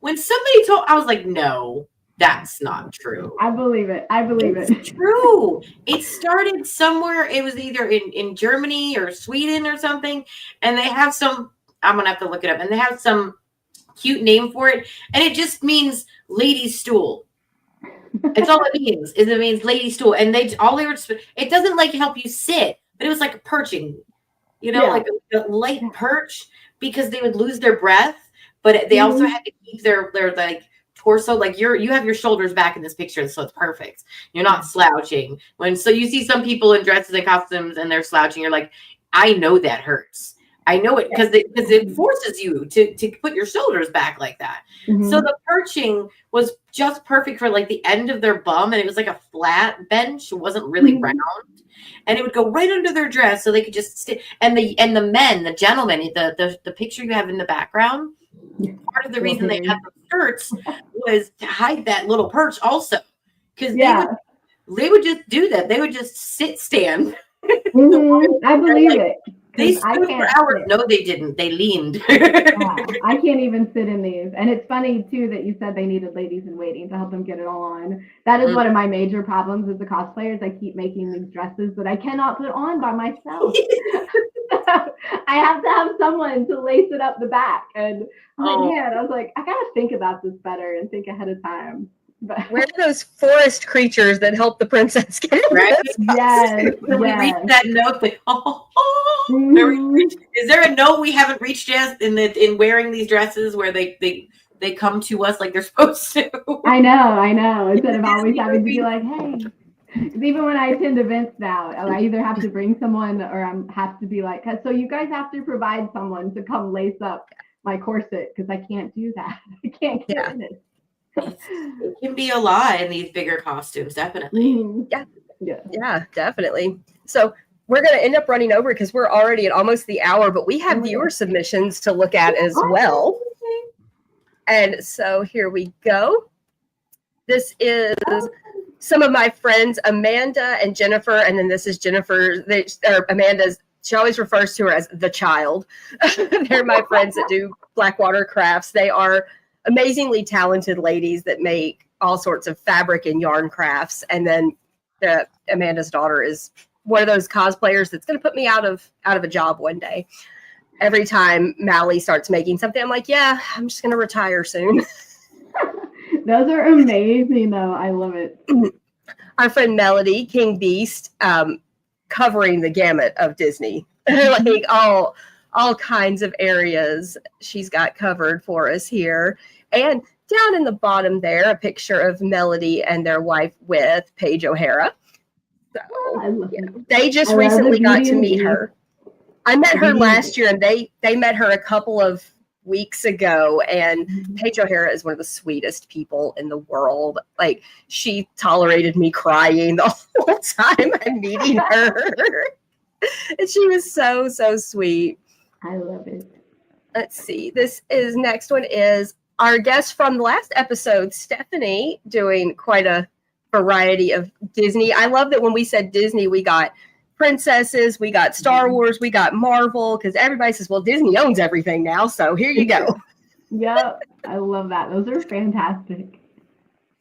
when somebody told, I was like, no, that's not true. I believe it. It's true. It started somewhere. It was either in Germany or Sweden or something, and they have some. I'm gonna have to look it up, and they have some cute name for it, and it just means lady stool. It's all it means. It means lady stool, and they were. It doesn't like help you sit, but it was like a perching, like a light perch, because they would lose their breath, but they also had to keep their like torso, like you have your shoulders back in this picture, so it's perfect. You're not slouching. So you see some people in dresses and costumes and they're slouching, you're like, I know that hurts. I know it because it forces you to put your shoulders back like that. So the perching was just perfect for like the end of their bum, and it was like a flat bench. It wasn't really round, and it would go right under their dress, so they could just stay. And the men, the gentlemen, the picture you have in the background, part of the reason they had the skirts was to hide that little perch also, because they would just do that. They would just stand. I believe it. They stood for hours. No, they didn't. They leaned. I can't even sit in these. And it's funny, too, that you said they needed ladies in waiting to help them get it all on. That is one of my major problems as a cosplayer. I keep making these dresses that I cannot put on by myself. I have to have someone to lace it up the back. And I was like, I got to think about this better and think ahead of time. But where are those forest creatures that help the princess get in? Right? Yes. We reached that note. Like, Is there a note we haven't reached yet in wearing these dresses where they come to us like they're supposed to? I know. Instead of always having to be like, hey. Even when I attend events now, I either have to bring someone or I have to be like, so you guys have to provide someone to come lace up my corset because I can't do that. I can't get in it. It can be a lot in these bigger costumes, definitely. Yeah, definitely. So we're going to end up running over because we're already at almost the hour, but we have viewer submissions to look at as well. And so here we go. This is some of my friends, Amanda and Jennifer, and then this is Jennifer. Amanda's. She always refers to her as the child. They're my friends that do Blackwater crafts. They are amazingly talented ladies that make all sorts of fabric and yarn crafts. And then Amanda's daughter is one of those cosplayers that's going to put me out of a job one day. Every time Mally starts making something, I'm like, yeah, I'm just going to retire soon. Those are amazing, though. I love it. Our friend Melody, King Beast, covering the gamut of Disney, like all kinds of areas she's got covered for us here. And down in the bottom there, a picture of Melody and their wife with Paige O'Hara. So they just recently got to meet her. I met her last year, and they met her a couple of weeks ago, and Paige O'Hara is one of the sweetest people in the world. Like, she tolerated me crying the whole time I'm meeting her. And she was so sweet. I love it. Let's see. Next one is our guest from the last episode, Stephanie, doing quite a variety of Disney. I love that when we said Disney, we got princesses, we got Star Wars, we got Marvel, because everybody says, well, Disney owns everything now, so here you go. Yep, I love that. Those are fantastic.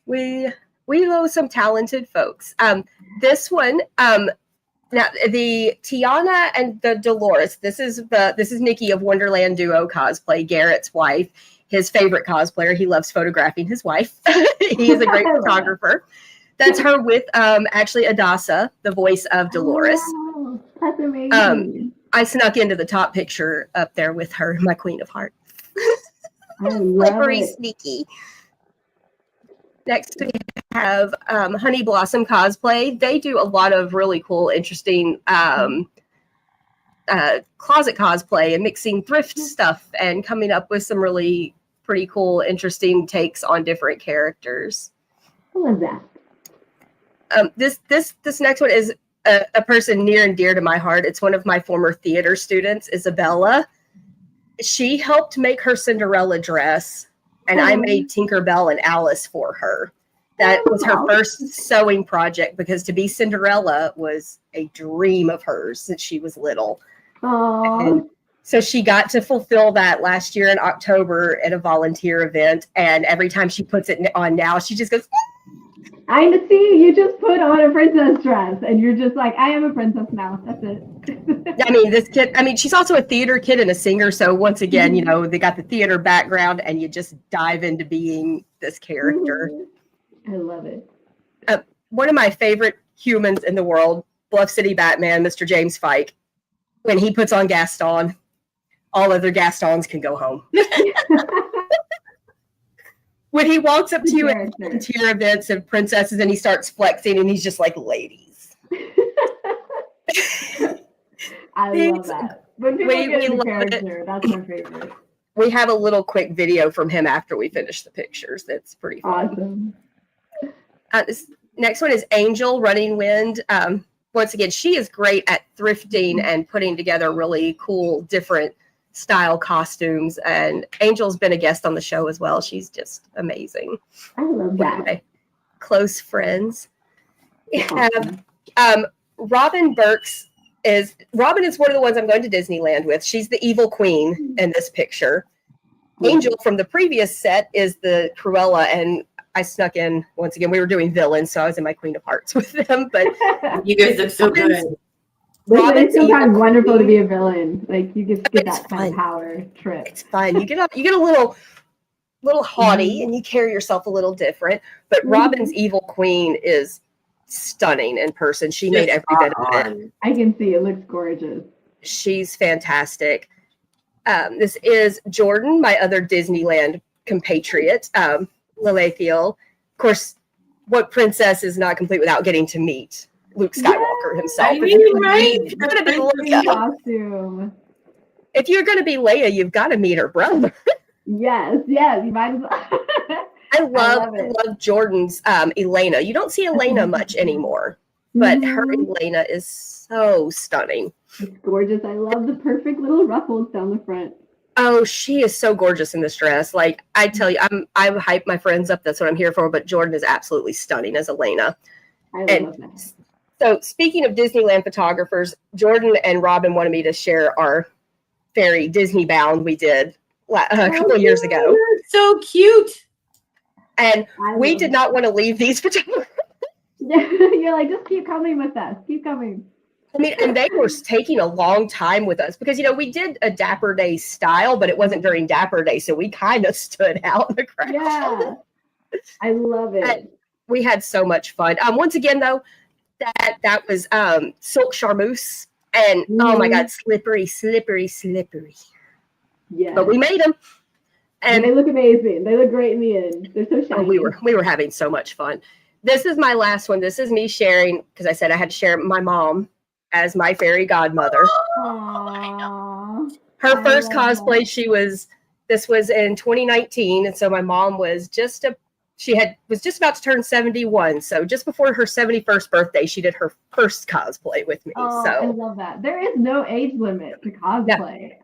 We know some talented folks. This one, now the Tiana and the Dolores. This is Nikki of Wonderland Duo Cosplay, Garrett's wife. His favorite cosplayer. He loves photographing his wife. He is a great photographer. That's her with actually Adasa, the voice of Dolores. Oh, that's amazing. I snuck into the top picture up there with her, my Queen of Hearts. I love it. Sneaky. Next we have Honey Blossom Cosplay. They do a lot of really cool, interesting closet cosplay and mixing thrift stuff and coming up with some really pretty cool, interesting takes on different characters. I love that. This next one is a person near and dear to my heart. It's one of my former theater students, Isabella. She helped make her Cinderella dress and I made Tinkerbell and Alice for her. That was her first sewing project because to be Cinderella was a dream of hers since she was little. And so she got to fulfill that last year in October at a volunteer event. And every time she puts it on now, she just goes, I see, you just put on a princess dress and you're just like, I am a princess now. That's it. I mean, this kid, I mean, she's also a theater kid and a singer. So once again, you know, they got the theater background and you just dive into being this character. I love it. One of my favorite humans in the world, Bluff City Batman, Mr. James Fike, when he puts on Gaston, all other Gastons can go home. When he walks up to you at volunteer events and princesses and he starts flexing and he's just like, ladies. I love that. When people get into character, that's my favorite. We have a little quick video from him after we finish the pictures. That's pretty fun. Awesome. This next one is Angel, Running Wind. Once again, she is great at thrifting and putting together really cool, different style costumes. And Angel's been a guest on the show as well. She's just amazing. I love that. My close friends. We have Robin Burks. Robin is one of the ones I'm going to Disneyland with. She's the evil queen in this picture. Angel from the previous set is the Cruella, and I snuck in once again. We were doing villains, so I was in my Queen of Hearts with them. But you guys look so good. It's sometimes wonderful to be a villain. Like you get that kind of power trip. It's fun. You get a little haughty, and you carry yourself a little different. But Robin's evil queen is stunning in person. She made every bit of it. I can see it looks gorgeous. She's fantastic. This is Jordan, my other Disneyland compatriot, Lilathiel. Of course, what princess is not complete without getting to meet Luke Skywalker himself? I mean, right? If you're going to be Leia, if you're going to be Leia, you've got to meet her brother. Yes, you might as well. I love Jordan's Elena. You don't see Elena much anymore, but her Elena is so stunning. It's gorgeous. I love the perfect little ruffles down the front. Oh, she is so gorgeous in this dress. Like I tell you, I hype my friends up. That's what I'm here for. But Jordan is absolutely stunning as Elena. I love that. So speaking of Disneyland photographers, Jordan and Robin wanted me to share our very Disney bound we did a couple of years ago. So cute. And we did not want to leave these photographers. Yeah, you're like, just keep coming with us. Keep coming. I mean, and they were taking a long time with us because, you know, we did a Dapper Day style, but it wasn't during Dapper Day. So we kind of stood out in the crowd. Yeah, I love it. And we had so much fun. Once again, though, that was silk charmeuse. And, oh, my God, slippery. Yeah. But we made them. And they look amazing. They look great in the end. They're so shiny. Oh, we were having so much fun. This is my last one. This is me sharing, because I said I had to share my mom as my fairy godmother. Aww. Her first cosplay, this was in 2019. And so my mom was just about to turn 71. So just before her 71st birthday, she did her first cosplay with me. Oh, so I love that. There is no age limit to cosplay. Yeah.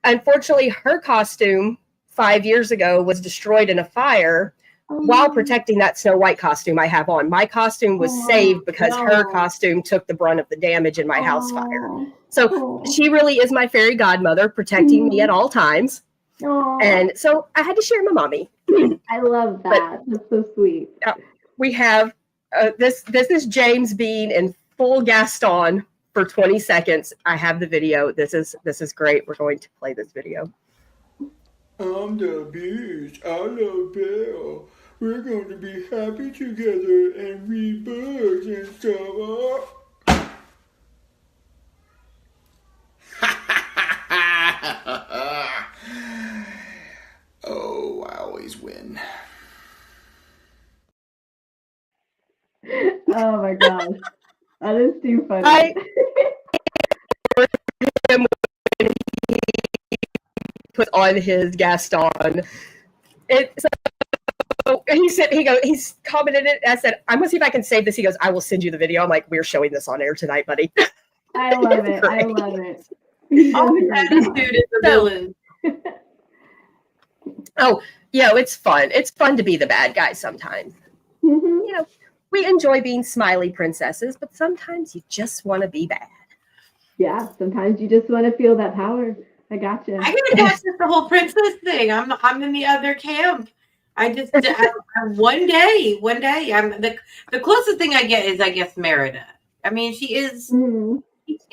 Unfortunately, her costume 5 years ago was destroyed in a fire while protecting that Snow White costume I have on. My costume was saved because her costume took the brunt of the damage in my house fire. So she really is my fairy godmother, protecting me at all times. And so I had to share my mommy. I love that. That's so sweet. We have this is James Bean in full Gaston for 20 seconds. I have the video. This is great. We're going to play this video. I'm the beach. I love Bill. We're going to be happy together and read books and stuff. Oh, I always win. Oh my gosh. That is too funny. Put on his Gaston. He's commented it. I said, I'm gonna see if I can save this. He goes, I will send you the video. I'm like, we're showing this on air tonight, buddy. I love it. I love it. Attitude is a villain. Oh, it's fun. It's fun to be the bad guy sometimes. Mhm. You know, we enjoy being smiley princesses, but sometimes you just want to be bad. Yeah, sometimes you just want to feel that power. I gotcha. I can attach this the whole princess thing. I'm in the other camp. One day, I'm the closest thing I get is I guess Merida. I mean, she is Mhm.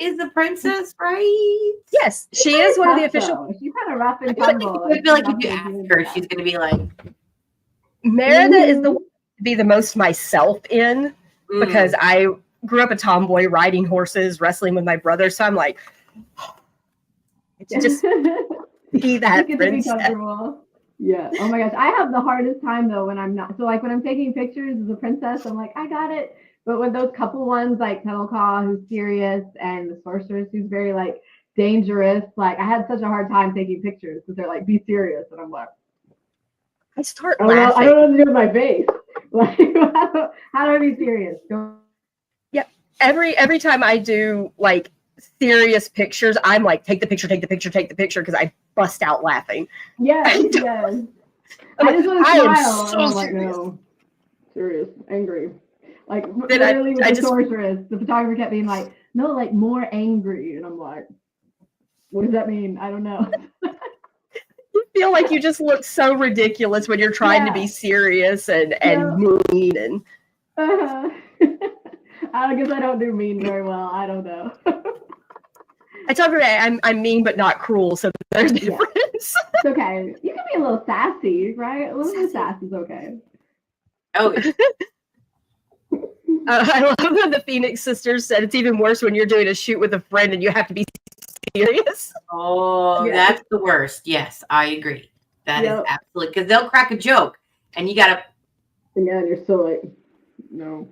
a princess, right? Yes, she is one of the Tough, official. though. She's kind of rough and I feel like, tumble. I feel like if you She's ask doing her, stuff. she's gonna be like, Merida is the Mhm. one to be the most myself in because I grew up a tomboy, riding horses, wrestling with my brother. So I'm like, it's just be that Just get to be princess. comfortable. Yeah. Oh my gosh. I have the hardest time though when I'm not. So like when I'm taking pictures as a princess, I'm like, I got it. But with those couple ones like Kettleclaw, who's serious, and the sorceress, who's very like dangerous, like I had such a hard time taking pictures because they're like, be serious, and I'm like, I start I don't laughing. know what to do with my face. Like, how do I be serious? Every time I do like serious pictures, I'm like, take the picture, because I bust out laughing. Yes, yes. I just want to I am smile. so And I'm like, serious. no, serious, angry. Like Then literally with I the just sorceress, the photographer kept being like, no, like more angry. And I'm like, what does that mean? I don't know. feel like you just look so ridiculous when you're trying to be Yeah. serious and Yeah. mean and Uh-huh. I guess I don't do mean very well. I don't know. I tell everybody I'm mean but not cruel, so there's a Yeah. difference. It's okay. You can be a little sassy, right? A little bit sassy is okay. oh, I love when the Phoenix sisters said it's even worse when you're doing a shoot with a friend and you have to be serious. Yeah. that's the worst. Yes, I agree. That is Yep. absolutely because they'll crack a joke and you gotta. And then you're still like, no.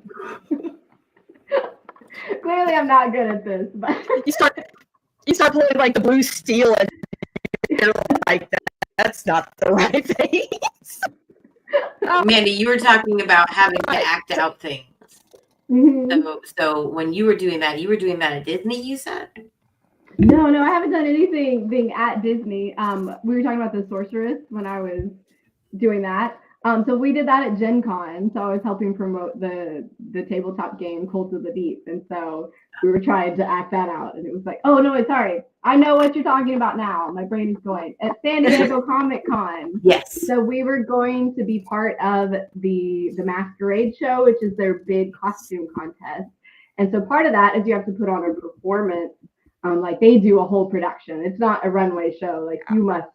Clearly, I'm not good at this, but You start pulling like the blue steel and you're like that's not the right face. Mandy, you were talking about having to act out things. Mhm. So when you were doing that at Disney, you said? No, I haven't done anything being at Disney. We were talking about the sorceress when I was doing that. So we did that at Gen Con. So I was helping promote the tabletop game Cult of the Deep. And so we were trying to act that out. And it was like, oh no, sorry. I know what you're talking about now. My brain is going. At San Diego Comic Con. Yes. So we were going to be part of the Masquerade show, which is their big costume contest. And so part of that is you have to put on a performance. Like they do a whole production. It's not a runway show. Like you must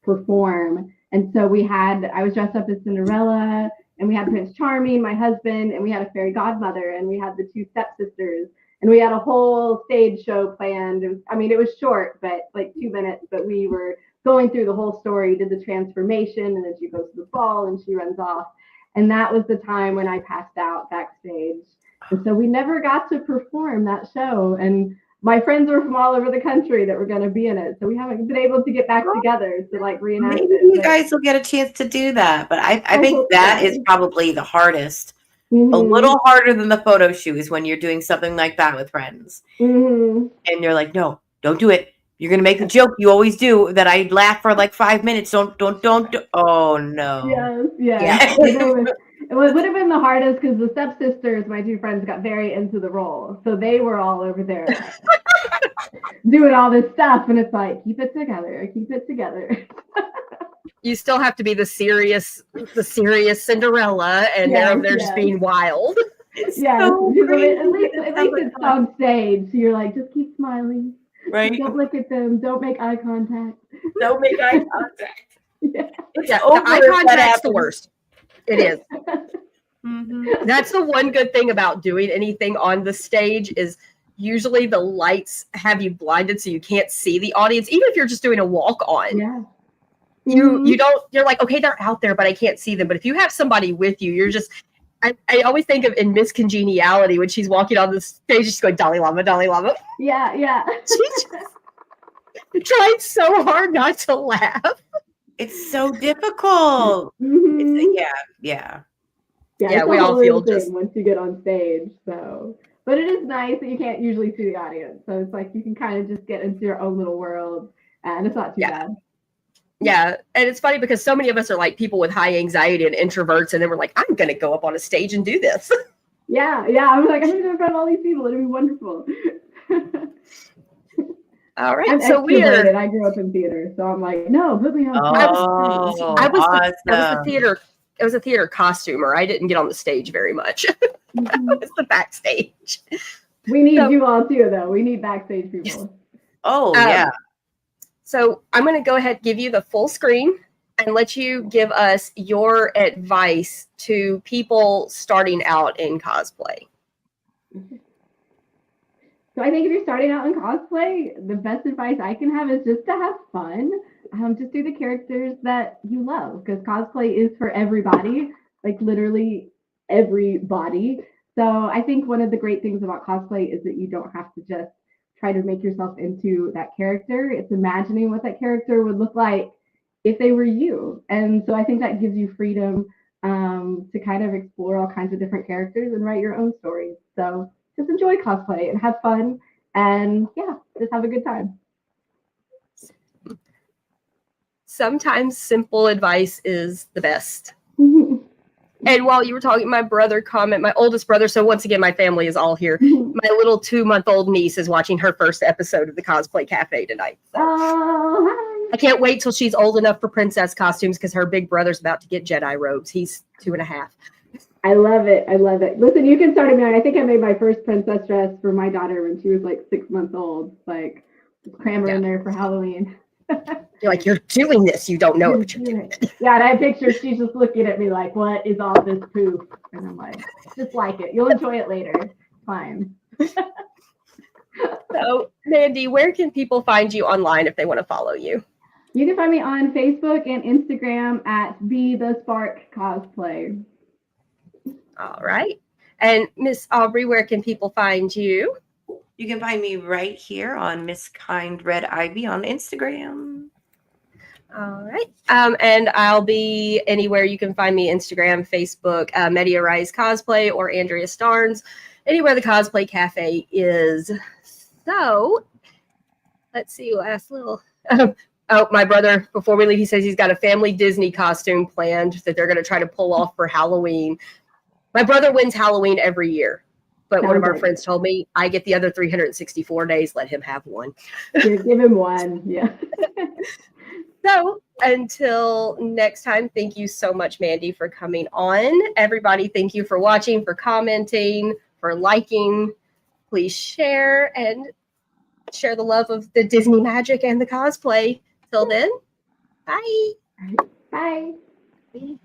perform. And so I was dressed up as Cinderella, and we had Prince Charming, my husband, and we had a fairy godmother, and we had the two stepsisters, and we had a whole stage show planned. It was short, but like 2 minutes, but we were going through the whole story, did the transformation, and then she goes to the ball and she runs off. And that was the time when I passed out backstage. And so we never got to perform that show. And my friends were from all over the country that were going to be in it. So we haven't been able to get back together to like reenact Maybe it. you guys will get a chance to do that. But I think that is probably the hardest. Mm-hmm. A little harder than the photo shoot is when you're doing something like that with friends. Mm-hmm. And you're like, no, don't do it. You're going to make the joke you always do that I laugh for like 5 minutes. Don't. Oh, no. Yes. It would have been the hardest because the stepsisters, my two friends, got very into the role. So they were all over there doing all this stuff. And it's like, keep it together. You still have to be the serious Cinderella, and they're just being wild. Yeah, so at least it's on stage. So you're like, just keep smiling. Right. Don't look at them. Don't make eye contact. Don't make eye contact. Yeah, the eye contact's the worst. It is. Mm-hmm. That's the one good thing about doing anything on the stage is usually the lights have you blinded so you can't see the audience, even if you're just doing a walk on. Yeah. You're like, okay, they're out there, but I can't see them. But if you have somebody with you, you're just I always think of in Miss Congeniality when she's walking on the stage, she's going, Dalai Lama, Dalai Lama. Yeah. She's just trying so hard not to laugh. It's so difficult. Mm-hmm. Yeah, we all feel just once you get on stage. So, but it is nice that you can't usually see the audience. So it's like you can kind of just get into your own little world, and it's not too bad. Yeah, and it's funny because so many of us are like people with high anxiety and introverts, and then we're like, I'm going to go up on a stage and do this. Yeah. I'm like, I'm going to go in front of all these people. It'll be wonderful. All right, I'm so extroverted. I grew up in theater, so I'm like, no, put me on stage. Oh, I was awesome. the theater. I was a theater costumer. I didn't get on the stage very much. I was the backstage. We need So- you all too, though. We need backstage people. Oh, Um, yeah. So I'm going to go ahead and give you the full screen and let you give us your advice to people starting out in cosplay. So I think if you're starting out in cosplay, the best advice I can have is just to have fun. Just do the characters that you love, because cosplay is for everybody, like literally everybody. So I think one of the great things about cosplay is that you don't have to just try to make yourself into that character. It's imagining what that character would look like if they were you. And so I think that gives you freedom to kind of explore all kinds of different characters and write your own stories. So just enjoy cosplay and have fun, and yeah, just have a good time. Sometimes simple advice is the best. And while you were talking, my oldest brother, so once again, my family is all here. My little 2-month-old niece is watching her first episode of the Cosplay Cafe tonight. So Oh, hi. I can't wait till she's old enough for princess costumes because her big brother's about to get Jedi robes. He's 2.5. I love it. I love it. Listen, you can start me on. I think I made my first princess dress for my daughter when she was like 6 months old. Like, just cram her in there for Halloween. You're like, you're doing this. You don't know what you're doing. Yeah, and I picture she's just looking at me like, what is all this poop? And I'm like, just like it. You'll enjoy it later. Fine. So, Mandy, where can people find you online if they want to follow you? You can find me on Facebook and Instagram at Be the Spark Cosplay. All right. And Miss Aubrey, where can people find you? You can find me right here on Miss Kind Red Ivy on Instagram. All right. And I'll be anywhere you can find me, Instagram, Facebook, Media Rise Cosplay, or Andrea Starnes, anywhere the Cosplay Cafe is. So let's see, last little. Oh, my brother, before we leave, he says he's got a family Disney costume planned that they're going to try to pull off for Halloween. My brother wins Halloween every year. But one of our friends told me I get the other 364 days. Let him have one. Give him one. Yeah. So until next time, thank you so much, Mandy, for coming on. Everybody, thank you for watching, for commenting, for liking. Please share and share the love of the Disney magic and the cosplay. Till then, bye. Bye. Bye.